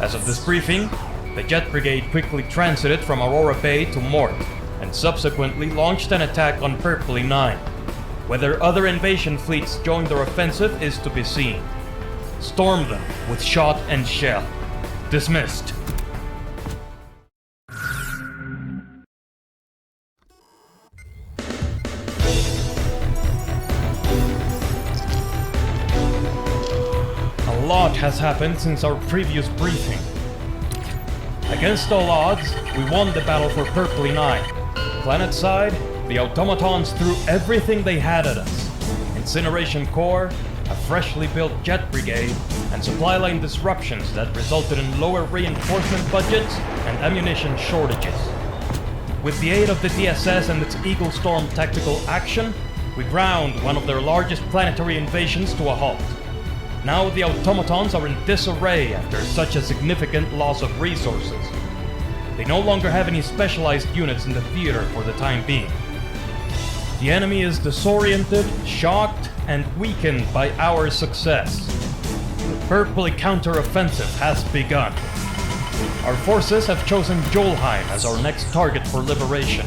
As of this briefing, the Jet Brigade quickly transited from Aurora Bay to Mort, and subsequently launched an attack on Purpley 9. Whether other invasion fleets join their offensive is to be seen. Storm them with shot and shell. Dismissed. A lot has happened since our previous briefing. Against all odds, we won the battle for Purpley 9. Planet side, the automatons threw everything they had at us. Incineration Corps, a freshly built Jet Brigade, and supply line disruptions that resulted in lower reinforcement budgets and ammunition shortages. With the aid of the DSS and its Eagle Storm tactical action, we ground one of their largest planetary invasions to a halt. Now the automatons are in disarray after such a significant loss of resources. They no longer have any specialized units in the theater for the time being. The enemy is disoriented, shocked, and weakened by our success. The Purpley counter-offensive has begun. Our forces have chosen Jolheim as our next target for liberation.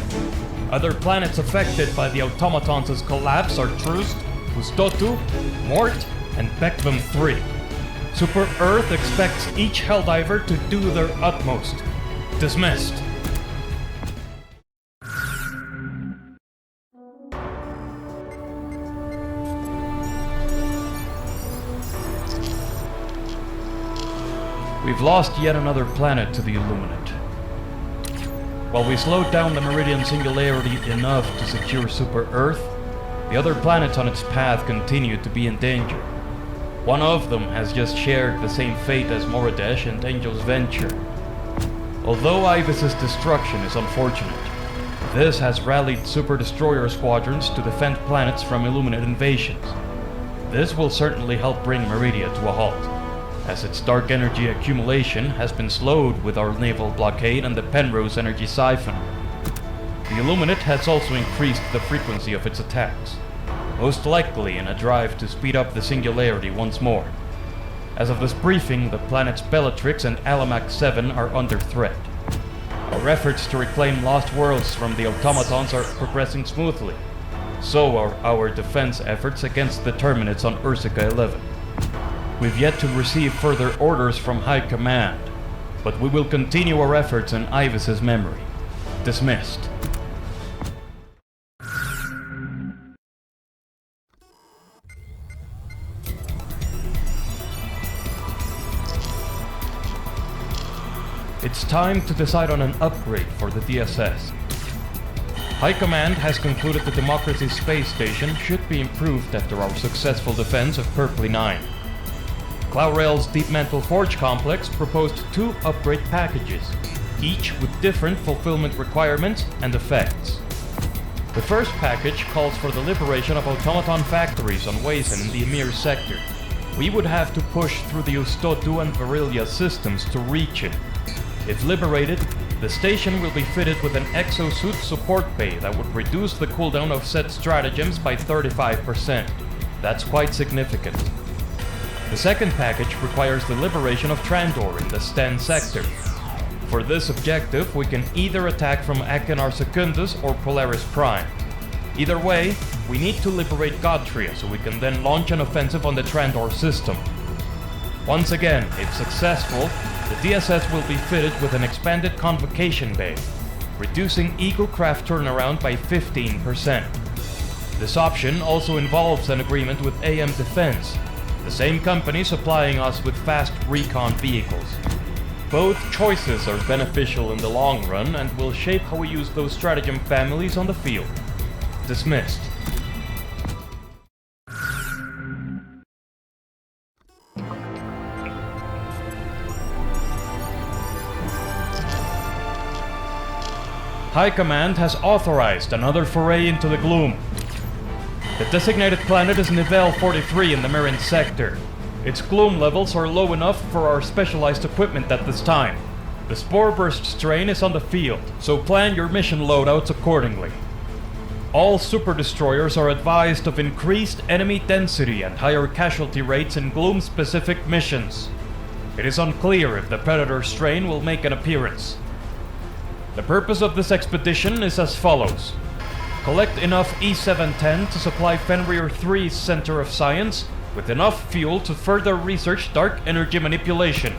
Other planets affected by the automatons' collapse are Troost, Ustotu, Mort, and Beckvam 3. Super Earth expects each Helldiver to do their utmost. Dismissed. We've lost yet another planet to the Illuminate. While we slowed down the Meridian Singularity enough to secure Super Earth, the other planets on its path continued to be in danger. One of them has just shared the same fate as Moridesh and Angel's Venture. Although Ibis's destruction is unfortunate, this has rallied super destroyer squadrons to defend planets from Illuminate invasions. This will certainly help bring Meridia to a halt, as its dark energy accumulation has been slowed with our naval blockade and the Penrose energy siphon. The Illuminate has also increased the frequency of its attacks, most likely in a drive to speed up the Singularity once more. As of this briefing, the planets Bellatrix and Alamac 7 are under threat. Our efforts to reclaim lost worlds from the automatons are progressing smoothly. So are our defense efforts against the Terminids on Ursica 11. We've yet to receive further orders from High Command, but we will continue our efforts in Ibis's memory. Dismissed. It's time to decide on an upgrade for the DSS. High Command has concluded the Democracy Space Station should be improved after our successful defense of Purpley 9. Clourel's Deep Mantle Forge Complex proposed 2 upgrade packages, each with different fulfillment requirements and effects. The first package calls for the liberation of automaton factories on Wazen in the Emir sector. We would have to push through the Ustotu and Virillia systems to reach it. If liberated, the station will be fitted with an exosuit support bay that would reduce the cooldown of set stratagems by 35%. That's quite significant. The second package requires the liberation of Trandor in the Sten sector. For this objective, we can either attack from Achenar Secundus or Polaris Prime. Either way, we need to liberate Godtria so we can then launch an offensive on the Trandor system. Once again, if successful, the DSS will be fitted with an expanded convocation bay, reducing Eaglecraft turnaround by 15%. This option also involves an agreement with AM Defense, the same company supplying us with fast recon vehicles. Both choices are beneficial in the long run and will shape how we use those stratagem families on the field. Dismissed. High Command has authorized another foray into the gloom. The designated planet is Nivelle 43 in the Marin sector. Its gloom levels are low enough for our specialized equipment at this time. The Spore Burst strain is on the field, so plan your mission loadouts accordingly. All super destroyers are advised of increased enemy density and higher casualty rates in gloom-specific missions. It is unclear if the Predator strain will make an appearance. The purpose of this expedition is as follows. Collect enough E710 to supply Fenrir 3's Center of Science with enough fuel to further research dark energy manipulation.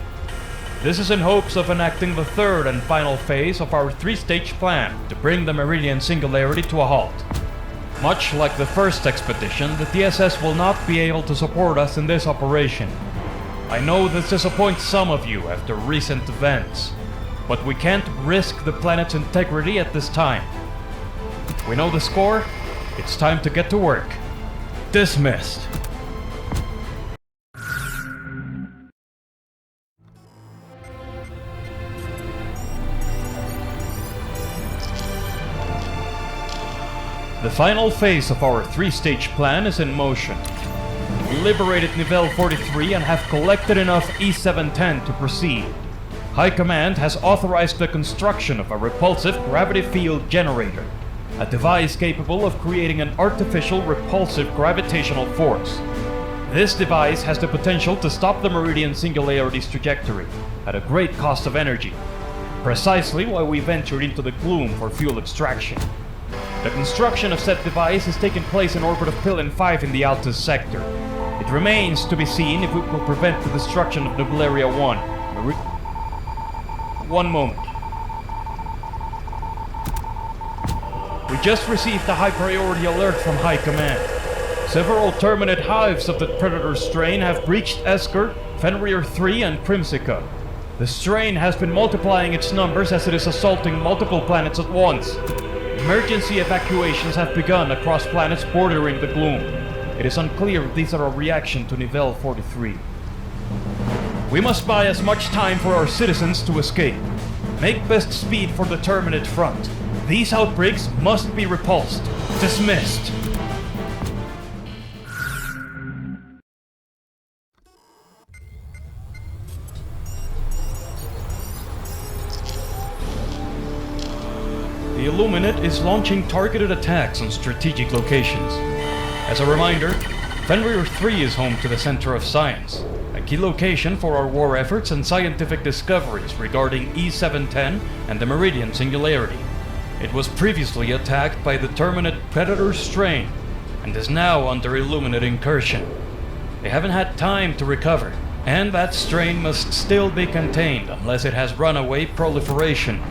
This is in hopes of enacting the third and final phase of our 3-stage plan to bring the Meridian Singularity to a halt. Much like the first expedition, the DSS will not be able to support us in this operation. I know this disappoints some of you after recent events, but we can't risk the planet's integrity at this time. We know the score. It's time to get to work. Dismissed. The final phase of our 3-stage plan is in motion. We liberated Nivelle 43 and have collected enough E710 to proceed. High Command has authorized the construction of a repulsive gravity field generator, a device capable of creating an artificial repulsive gravitational force. This device has the potential to stop the Meridian Singularity's trajectory, at a great cost of energy, precisely why we ventured into the gloom for fuel extraction. The construction of said device is taking place in orbit of Pillin 5 in the Altus sector. It remains to be seen if it will prevent the destruction of Nubularia 1. One moment. We just received a high priority alert from High Command. Several Terminate hives of the Predator strain have breached Esker, Fenrir 3 and Primsica. The strain has been multiplying its numbers as it is assaulting multiple planets at once. Emergency evacuations have begun across planets bordering the gloom. It is unclear if these are a reaction to Nivelle 43. We must buy as much time for our citizens to escape. Make best speed for the Terminate front. These outbreaks must be repulsed. Dismissed. The Illuminate is launching targeted attacks on strategic locations. As a reminder, Fenrir 3 is home to the Center of Science, a key location for our war efforts and scientific discoveries regarding E710 and the Meridian Singularity. It was previously attacked by the Terminate Predator strain and is now under Illuminate incursion. They haven't had time to recover, and that strain must still be contained unless it has runaway proliferation.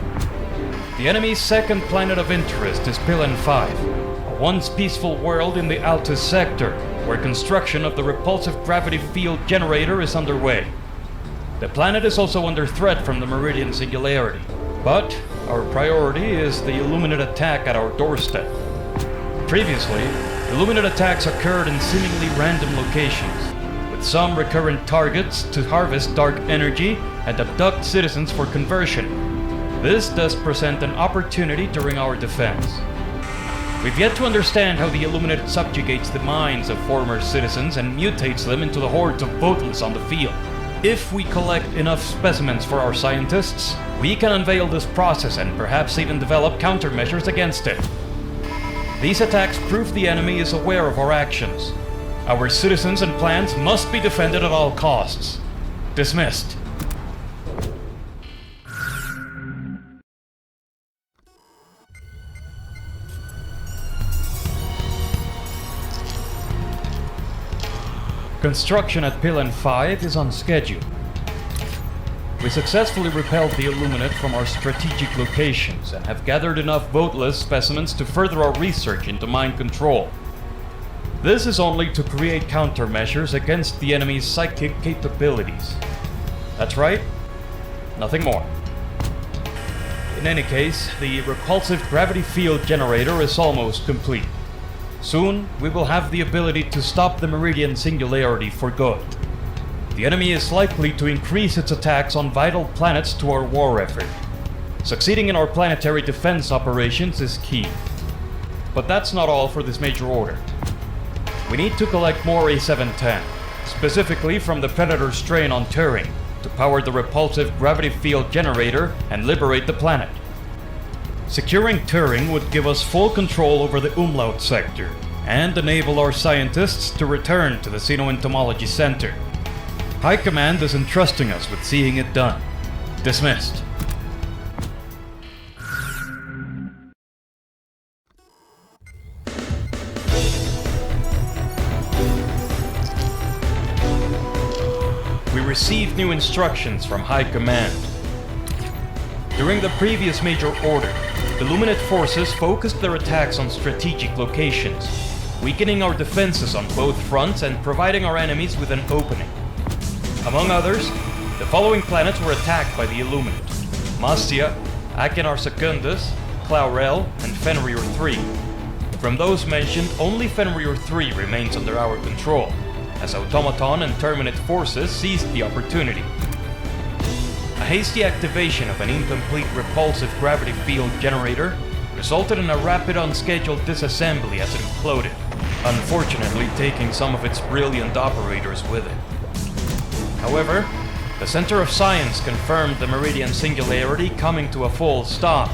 The enemy's second planet of interest is Pillen 5, a once peaceful world in the Altus sector, where construction of the repulsive gravity field generator is underway. The planet is also under threat from the Meridian Singularity, but our priority is the Illuminate attack at our doorstep. Previously, Illuminate attacks occurred in seemingly random locations, with some recurrent targets to harvest dark energy and abduct citizens for conversion. This does present an opportunity during our defense. We've yet to understand how the Illuminate subjugates the minds of former citizens and mutates them into the hordes of voteless on the field. If we collect enough specimens for our scientists, we can unveil this process and perhaps even develop countermeasures against it. These attacks prove the enemy is aware of our actions. Our citizens and plans must be defended at all costs. Dismissed. Construction at Pillen 5 is on schedule. We successfully repelled the Illuminate from our strategic locations and have gathered enough voteless specimens to further our research into mind control. This is only to create countermeasures against the enemy's psychic capabilities. That's right, nothing more. In any case, the repulsive gravity field generator is almost complete. Soon, we will have the ability to stop the Meridian Singularity for good. The enemy is likely to increase its attacks on vital planets to our war effort. Succeeding in our planetary defense operations is key. But that's not all for this major order. We need to collect more A710, specifically from the Predator strain on Turing, to power the repulsive gravity field generator and liberate the planet. Securing Turing would give us full control over the Umlaut sector, and enable our scientists to return to the Xenoentomology Center. High Command is entrusting us with seeing it done. Dismissed. We received new instructions from High Command. During the previous major order, the Illuminate forces focused their attacks on strategic locations, weakening our defenses on both fronts and providing our enemies with an opening. Among others, the following planets were attacked by the Illuminate: Mastia, Achenar Secundus, Claurel, and Fenrir 3. From those mentioned, only Fenrir 3 remains under our control, as Automaton and Terminate forces seized the opportunity. A hasty activation of an incomplete repulsive gravity field generator resulted in a rapid unscheduled disassembly as it imploded, unfortunately taking some of its brilliant operators with it. However, the Center of Science confirmed the Meridian Singularity coming to a full stop.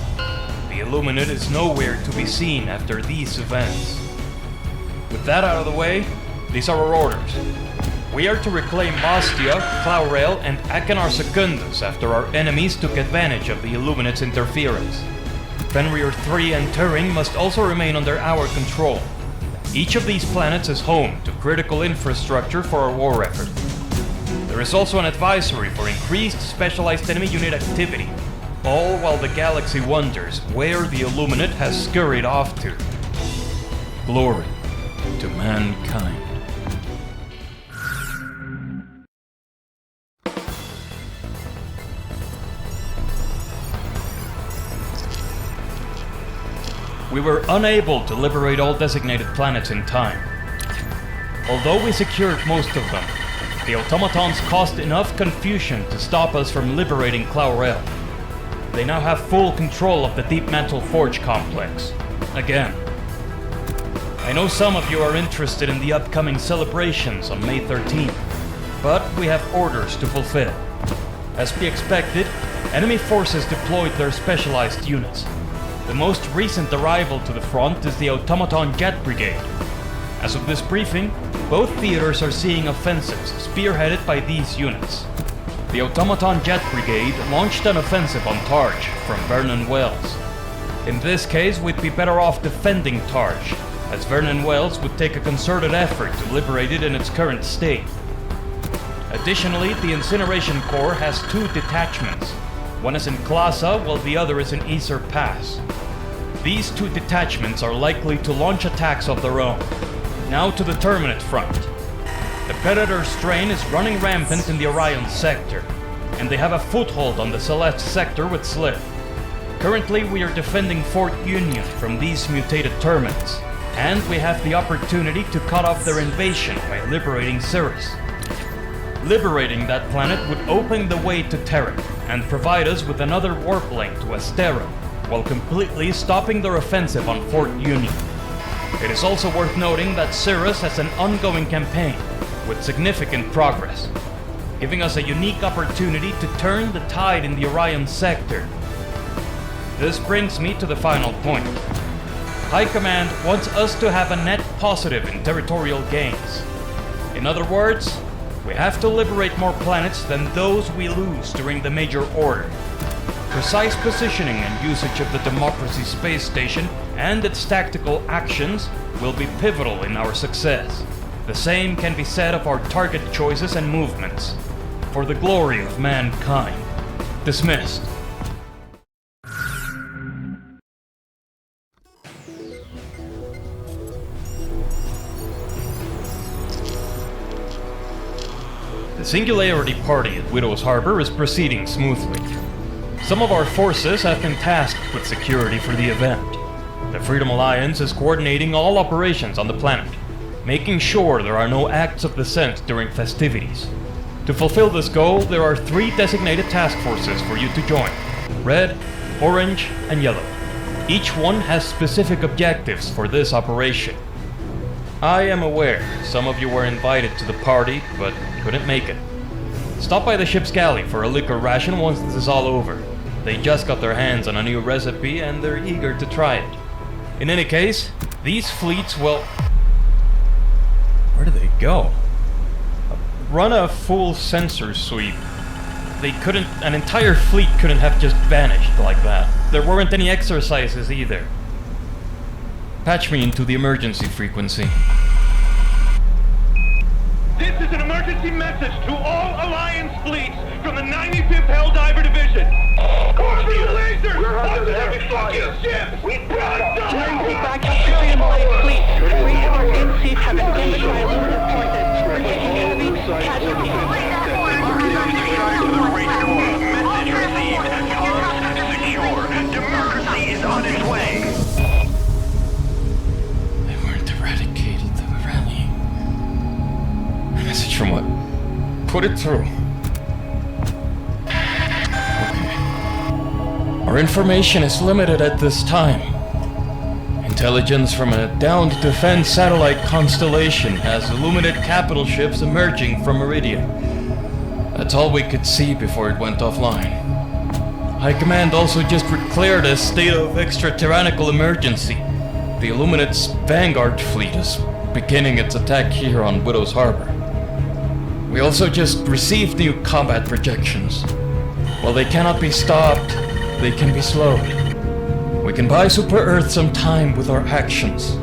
The Illuminate is nowhere to be seen after these events. With that out of the way, these are our orders. We are to reclaim Bastia, Claurel, and Achenar Secundus after our enemies took advantage of the Illuminate's interference. Fenrir 3 and Turing must also remain under our control. Each of these planets is home to critical infrastructure for our war effort. There is also an advisory for increased specialized enemy unit activity, all while the galaxy wonders where the Illuminate has scurried off to. Glory to mankind. we were unable to liberate all designated planets in time. Although we secured most of them, the automatons caused enough confusion to stop us from liberating Claurel. They now have full control of the Deep Mantle Forge complex. Again. I know some of you are interested in the upcoming celebrations on May 13th, but we have orders to fulfill. As we expected, enemy forces deployed their specialized units. The most recent arrival to the front is the automaton Jet Brigade. As of this briefing, both theaters are seeing offensives spearheaded by these units. The automaton Jet Brigade launched an offensive on Targe from Vernon Wells. In this case, we'd be better off defending Targe, as Vernon Wells would take a concerted effort to liberate it in its current state. Additionally, the Incineration Corps has 2 detachments. One is in Klasa, while the other is in Ether Pass. These 2 detachments are likely to launch attacks of their own. Now to the Terminate front. The Predator strain is running rampant in the Orion sector, and they have a foothold on the Celeste sector with Slith. Currently, we are defending Fort Union from these mutated Terminates, and we have the opportunity to cut off their invasion by liberating Cirrus. Liberating that planet would open the way to Terra and provide us with another warp link to Astera, while completely stopping their offensive on Fort Union. It is also worth noting that Cirrus has an ongoing campaign with significant progress, giving us a unique opportunity to turn the tide in the Orion sector. This brings me to the final point. High Command wants us to have a net positive in territorial gains. In other words, we have to liberate more planets than those we lose during the Major Order. Precise positioning and usage of the Democracy Space Station and its tactical actions will be pivotal in our success. The same can be said of our target choices and movements. For the glory of mankind. Dismissed. The Singularity Party at Widow's Harbor is proceeding smoothly. Some of our forces have been tasked with security for the event. The Freedom Alliance is coordinating all operations on the planet, making sure there are no acts of dissent during festivities. To fulfill this goal, there are 3 designated task forces for you to join: Red, Orange, and Yellow. Each one has specific objectives for this operation. I am aware some of you were invited to the party, but couldn't make it. Stop by the ship's galley for a liquor ration once this is all over. They just got their hands on a new recipe and they're eager to try it. In any case, these fleets will... Where do they go? Run a full sensor sweep. An entire fleet couldn't have just vanished like that. There weren't any exercises either. Patch me into the emergency frequency. This is an emergency message to all Alliance fleets from the 95th Helldiver Division. Copy the lasers! Onto every fucking ship! We brought them! Take back up to Freedom Alliance fleet. 3 of our in-seats have been damaged by forces. We're taking heavy casualties. Message received. Coast secure. Democracy is on its way. They weren't eradicated, they were rallying. A message from what? Put it through. Our information is limited at this time. Intelligence from a down-to-defend satellite constellation has illuminated capital ships emerging from Meridian. That's all we could see before it went offline. High Command also just declared a state of extra-tyrannical emergency. The Illuminate's Vanguard fleet is beginning its attack here on Widow's Harbor. We also just received new combat projections. While they cannot be stopped, they can be slowed. We can buy Super Earth some time with our actions.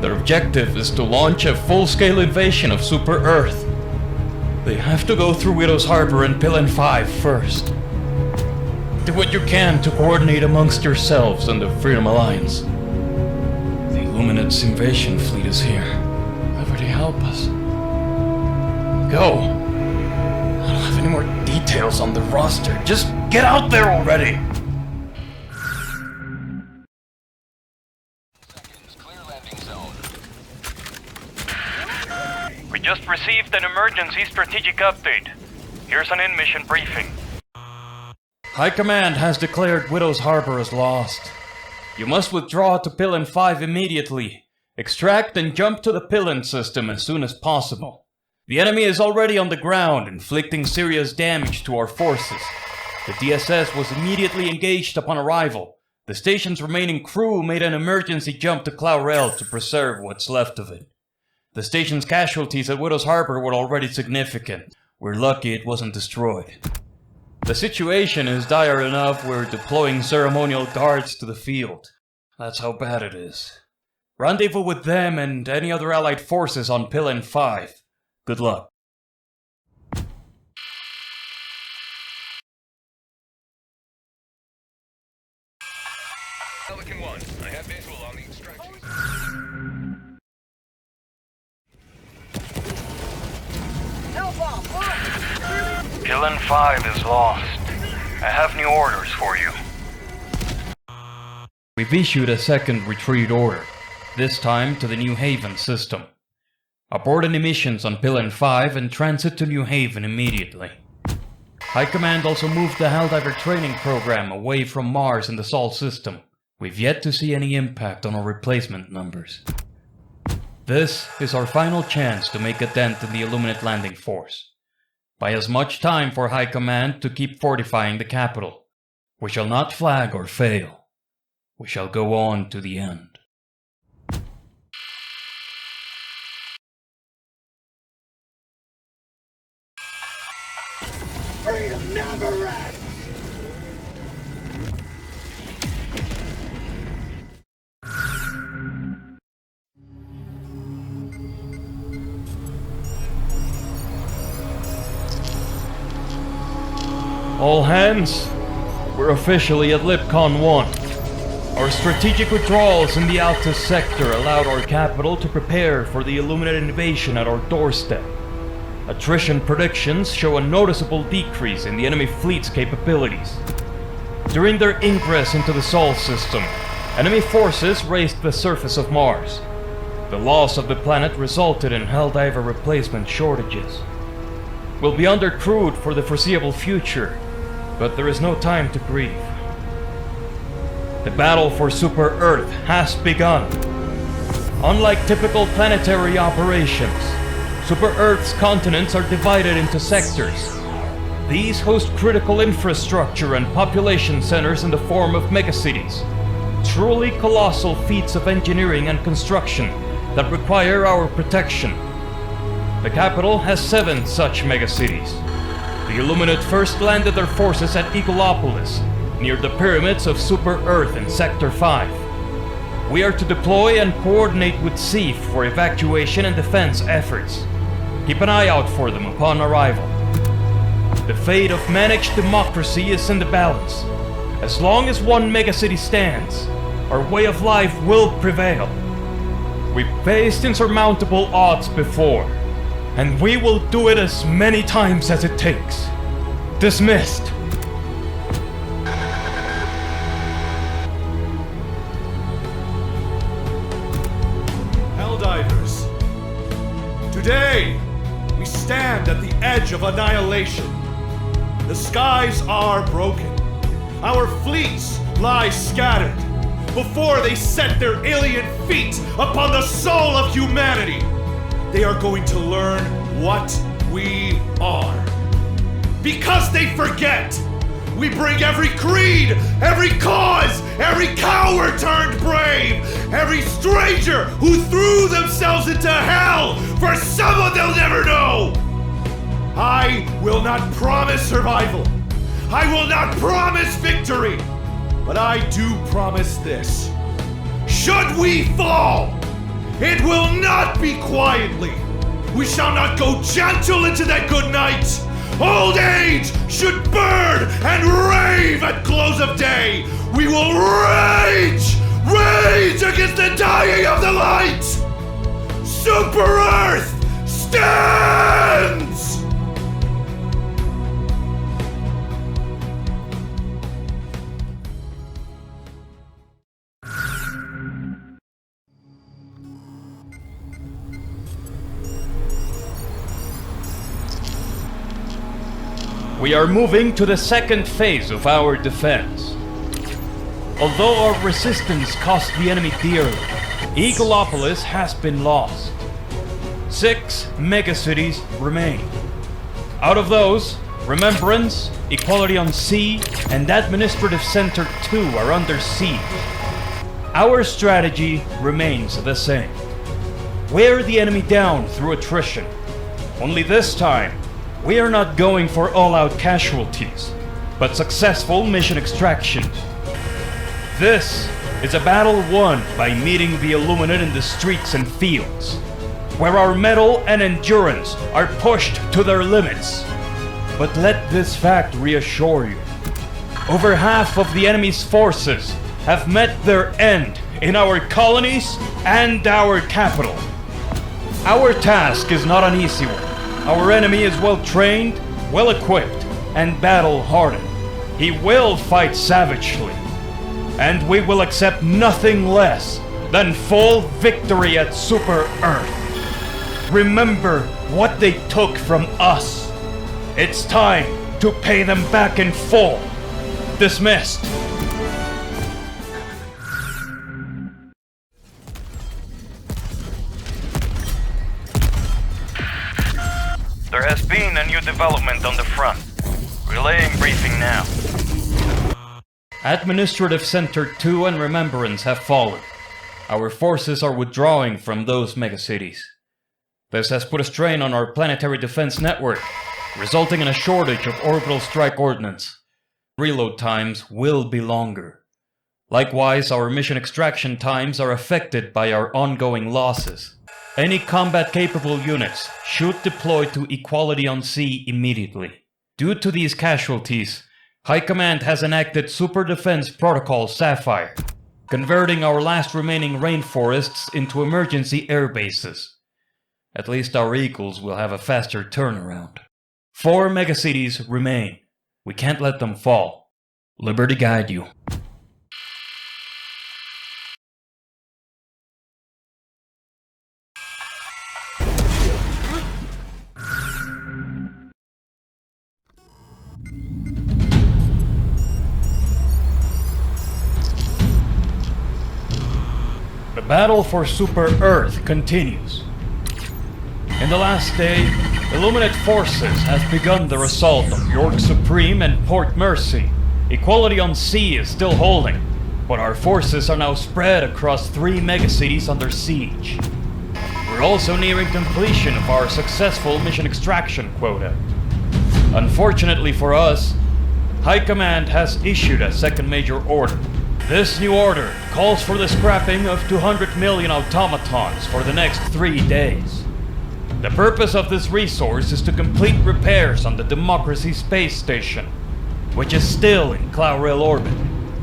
Their objective is to launch a full-scale invasion of Super Earth. They have to go through Widow's Harbor and Pillin 5 first. Do what you can to coordinate amongst yourselves and the Freedom Alliance. The Illuminate's invasion fleet is here. Everybody help us. Go. I don't have any more details on the roster. Just get out there already! Just received an emergency strategic update. Here's an in-mission briefing. High Command has declared Widow's Harbor as lost. You must withdraw to Pillin 5 immediately. Extract and jump to the Pillin system as soon as possible. The enemy is already on the ground, inflicting serious damage to our forces. The DSS was immediately engaged upon arrival. The station's remaining crew made an emergency jump to Claurel to preserve what's left of it. The station's casualties at Widow's Harbor were already significant. We're lucky it wasn't destroyed. The situation is dire enough we're deploying ceremonial guards to the field. That's how bad it is. Rendezvous with them and any other allied forces on Pillin 5. Good luck. Pelican 1, I have visual on the extractions. Pillin 5 is lost. I have new orders for you. We've issued a second retreat order, this time to the New Haven system. Abort any missions on Pillin 5 and transit to New Haven immediately. High Command also moved the Helldiver training program away from Mars in the Sol system. We've yet to see any impact on our replacement numbers. This is our final chance to make a dent in the Illuminate landing force. Buy as much time for High Command to keep fortifying the capital. We shall not flag or fail. We shall go on to the end. Freedom never ends! All hands, we're officially at Lipcon 1. Our strategic withdrawals in the Altus sector allowed our capital to prepare for the Illuminate invasion at our doorstep. Attrition predictions show a noticeable decrease in the enemy fleet's capabilities. During their ingress into the Sol system, enemy forces raised the surface of Mars. The loss of the planet resulted in Helldiver replacement shortages. We'll be undercrewed for the foreseeable future, but there is no time to grieve. The battle for Super Earth has begun. Unlike typical planetary operations, Super Earth's continents are divided into sectors. These host critical infrastructure and population centers in the form of megacities. Truly colossal feats of engineering and construction that require our protection. The capital has 7 such megacities. The Illuminate first landed their forces at Eagleopolis, near the pyramids of Super Earth in Sector 5. We are to deploy and coordinate with SEAF for evacuation and defense efforts. Keep an eye out for them upon arrival. The fate of managed democracy is in the balance. As long as one megacity stands, our way of life will prevail. We've faced insurmountable odds before, and we will do it as many times as it takes. Dismissed. Helldivers, today we stand at the edge of annihilation. The skies are broken. Our fleets lie scattered before they set their alien feet upon the soul of humanity. They are going to learn what we are. Because they forget, we bring every creed, every cause, every coward turned brave, every stranger who threw themselves into hell for someone they'll never know. I will not promise survival. I will not promise victory. But I do promise this. Should we fall, it will not be quietly. We shall not go gentle into that good night. Old age should burn and rave at close of day. We will rage against the dying of the light. Super Earth stands! we are moving to the second phase of our defense. Although our resistance cost the enemy dearly, Eagleopolis has been lost. 6 megacities remain. Out of those, Remembrance, Equality on Sea, and Administrative Center 2 are under siege. Our strategy remains the same. Wear the enemy down through attrition. Only this time, we are not going for all-out casualties, but successful mission extractions. This is a battle won by meeting the Illuminate in the streets and fields, where our mettle and endurance are pushed to their limits. But let this fact reassure you. Over half of the enemy's forces have met their end in our colonies and our capital. Our task is not an easy one. Our enemy is well trained, well equipped, and battle hardened. He will fight savagely, and we will accept nothing less than full victory at Super Earth. Remember what they took from us. It's time to pay them back in full. Dismissed. There has been a new development on the front. Relaying briefing now. Administrative Center 2 and Remembrance have fallen. Our forces are withdrawing from those megacities. This has put a strain on our planetary defense network, resulting in a shortage of orbital strike ordnance. Reload times will be longer. Likewise, our mission extraction times are affected by our ongoing losses. Any combat-capable units should deploy to Equality on Sea immediately. Due to these casualties, High Command has enacted Super Defense Protocol Sapphire, converting our last remaining rainforests into emergency air bases. At least our Eagles will have a faster turnaround. 4 megacities remain. We can't let them fall. Liberty guide you. The battle for Super Earth continues. In the last day, Illuminate forces have begun their assault on York Supreme and Port Mercy. Equality on Sea is still holding, but our forces are now spread across 3 megacities under siege. We're also nearing completion of our successful mission extraction quota. Unfortunately for us, High Command has issued a second major order. This new order calls for the scrapping of 200 million automatons for the next 3 days. The purpose of this resource is to complete repairs on the Democracy Space Station, which is still in Cloudrail orbit.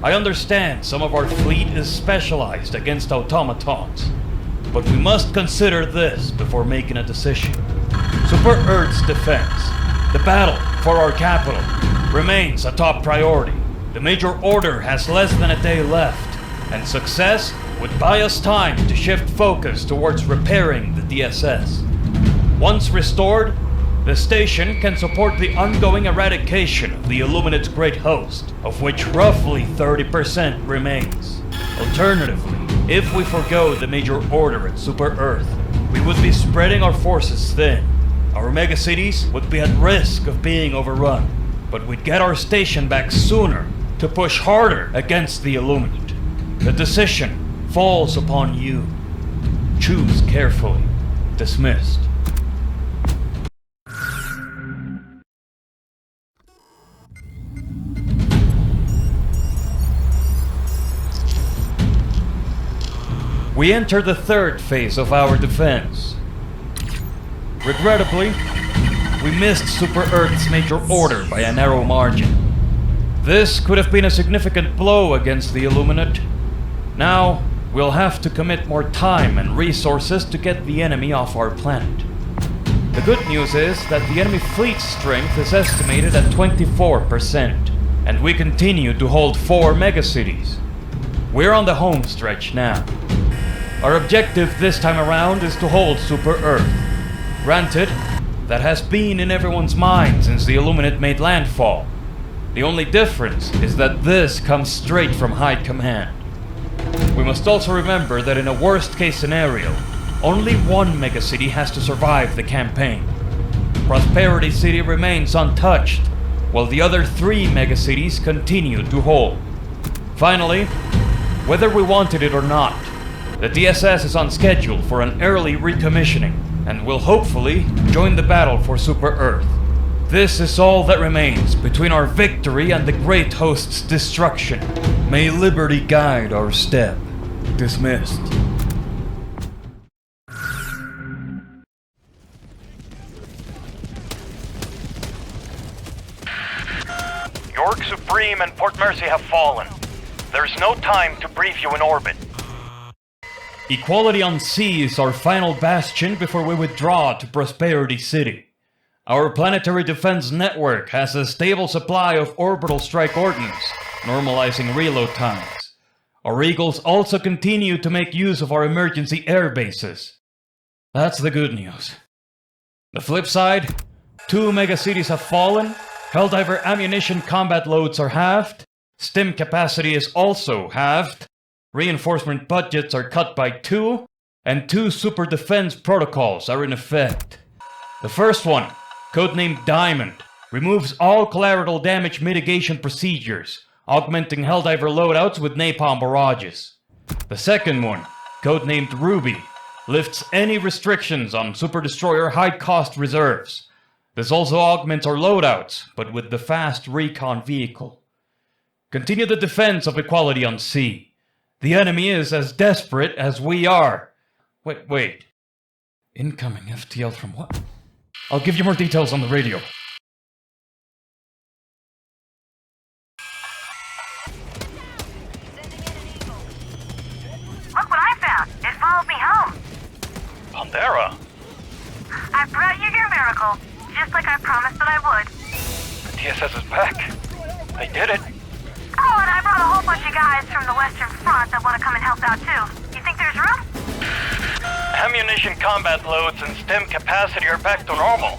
I understand some of our fleet is specialized against automatons, but we must consider this before making a decision. Super Earth's defense, the battle for our capital, remains a top priority. The major order has less than a day left, and success would buy us time to shift focus towards repairing the DSS. Once restored, the station can support the ongoing eradication of the Illuminate's great host, of which roughly 30% remains. Alternatively, if we forgo the major order at Super Earth, we would be spreading our forces thin. Our megacities would be at risk of being overrun, but we'd get our station back sooner to push harder against the Illuminate. The decision falls upon you. Choose carefully. Dismissed. We enter the third phase of our defense. Regrettably, we missed Super Earth's major order by a narrow margin. This could have been a significant blow against the Illuminate. Now, we'll have to commit more time and resources to get the enemy off our planet. The good news is that the enemy fleet's strength is estimated at 24%, and we continue to hold 4 megacities. We're on the home stretch now. Our objective this time around is to hold Super Earth. Granted, that has been in everyone's mind since the Illuminate made landfall. The only difference is that this comes straight from High Command. We must also remember that in a worst-case scenario, only one megacity has to survive the campaign. Prosperity City remains untouched, while the other 3 megacities continue to hold. Finally, whether we wanted it or not, the DSS is on schedule for an early recommissioning and will hopefully join the battle for Super Earth. This is all that remains between our victory and the Great Host's destruction. May liberty guide our step. Dismissed. York Supreme and Port Mercy have fallen. There's no time to brief you in orbit. Equality on Sea is our final bastion before we withdraw to Prosperity City. Our planetary defense network has a stable supply of orbital strike ordnance, normalizing reload times. Our Eagles also continue to make use of our emergency air bases. That's the good news. The flip side, 2 megacities have fallen, Helldiver ammunition combat loads are halved, STEM capacity is also halved, reinforcement budgets are cut by 2, and 2 super defense protocols are in effect. The first one, codenamed Diamond, removes all collateral damage mitigation procedures, augmenting Helldiver loadouts with napalm barrages. The second one, codenamed Ruby, lifts any restrictions on Super Destroyer high-cost reserves. This also augments our loadouts, but with the fast recon vehicle. Continue the defense of Equality on Sea. The enemy is as desperate as we are. Wait. Incoming FTL from what? I'll give you more details on the radio. Look what I found! It followed me home! Pandera? I brought you your miracle, just like I promised that I would. The TSS is back. They did it. Oh, and I brought a whole bunch of guys from the Western Front that want to come and help out too. You think there's room? Ammunition combat loads and STEM capacity are back to normal.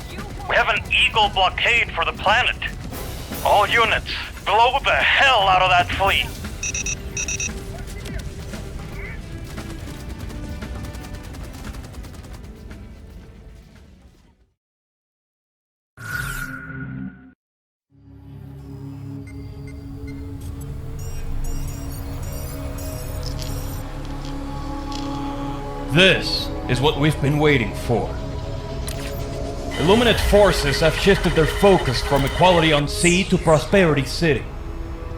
We have an Eagle blockade for the planet. All units, blow the hell out of that fleet. This is what we've been waiting for. Illuminate forces have shifted their focus from Equality on Sea to Prosperity City.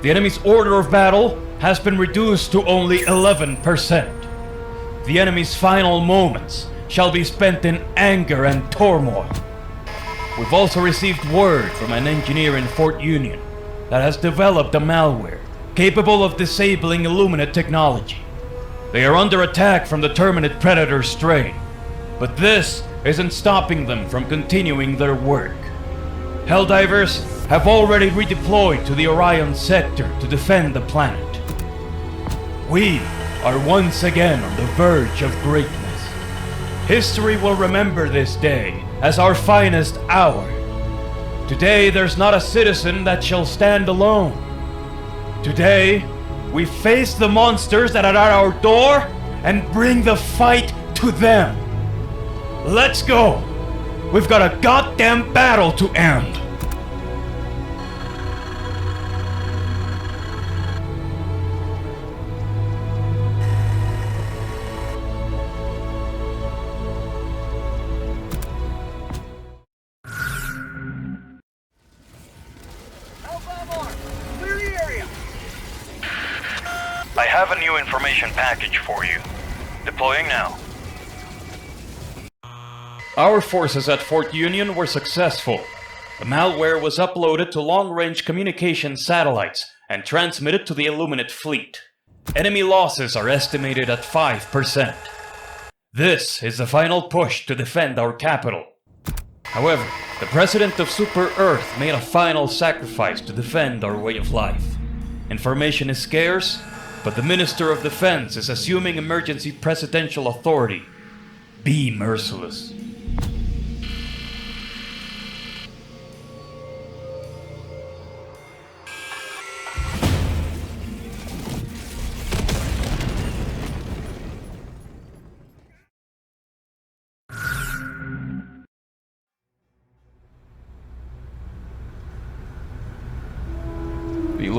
The enemy's order of battle has been reduced to only 11%. The enemy's final moments shall be spent in anger and turmoil. We've also received word from an engineer in Fort Union that has developed a malware capable of disabling Illuminate technology. They are under attack from the Terminate Predator strain, but this isn't stopping them from continuing their work. Helldivers have already redeployed to the Orion sector to defend the planet. We are once again on the verge of greatness. History will remember this day as our finest hour. Today there's not a citizen that shall stand alone. Today, we face the monsters that are at our door and bring the fight to them. Let's go! We've got a goddamn battle to end! I have a new information package for you. Deploying now. Our forces at Fort Union were successful. The malware was uploaded to long-range communication satellites and transmitted to the Illuminate fleet. Enemy losses are estimated at 5%. This is the final push to defend our capital. However, the President of Super Earth made a final sacrifice to defend our way of life. Information is scarce, but the Minister of Defense is assuming emergency presidential authority. Be merciless.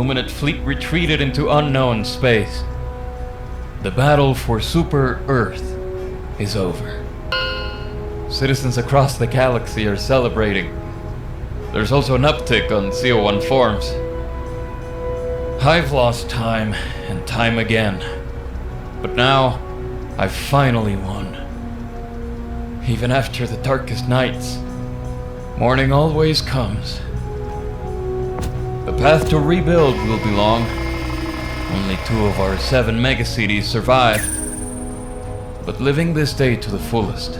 Illuminate fleet retreated into unknown space. The battle for Super Earth is over. Citizens across the galaxy are celebrating. There's also an uptick on CO1 forums. I've lost time and time again, but now I've finally won. Even after the darkest nights, morning always comes. The path to rebuild will be long. Only 2 of our 7 megacities survive. But living this day to the fullest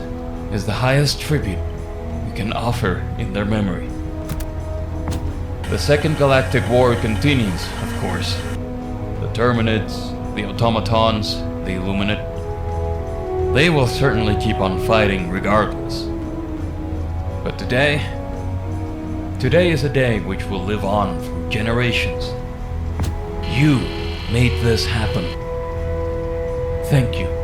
is the highest tribute we can offer in their memory. The Second Galactic War continues, of course. The Terminids, the Automatons, the Illuminate. They will certainly keep on fighting regardless. But today is a day which will live on for generations. You made this happen. Thank you.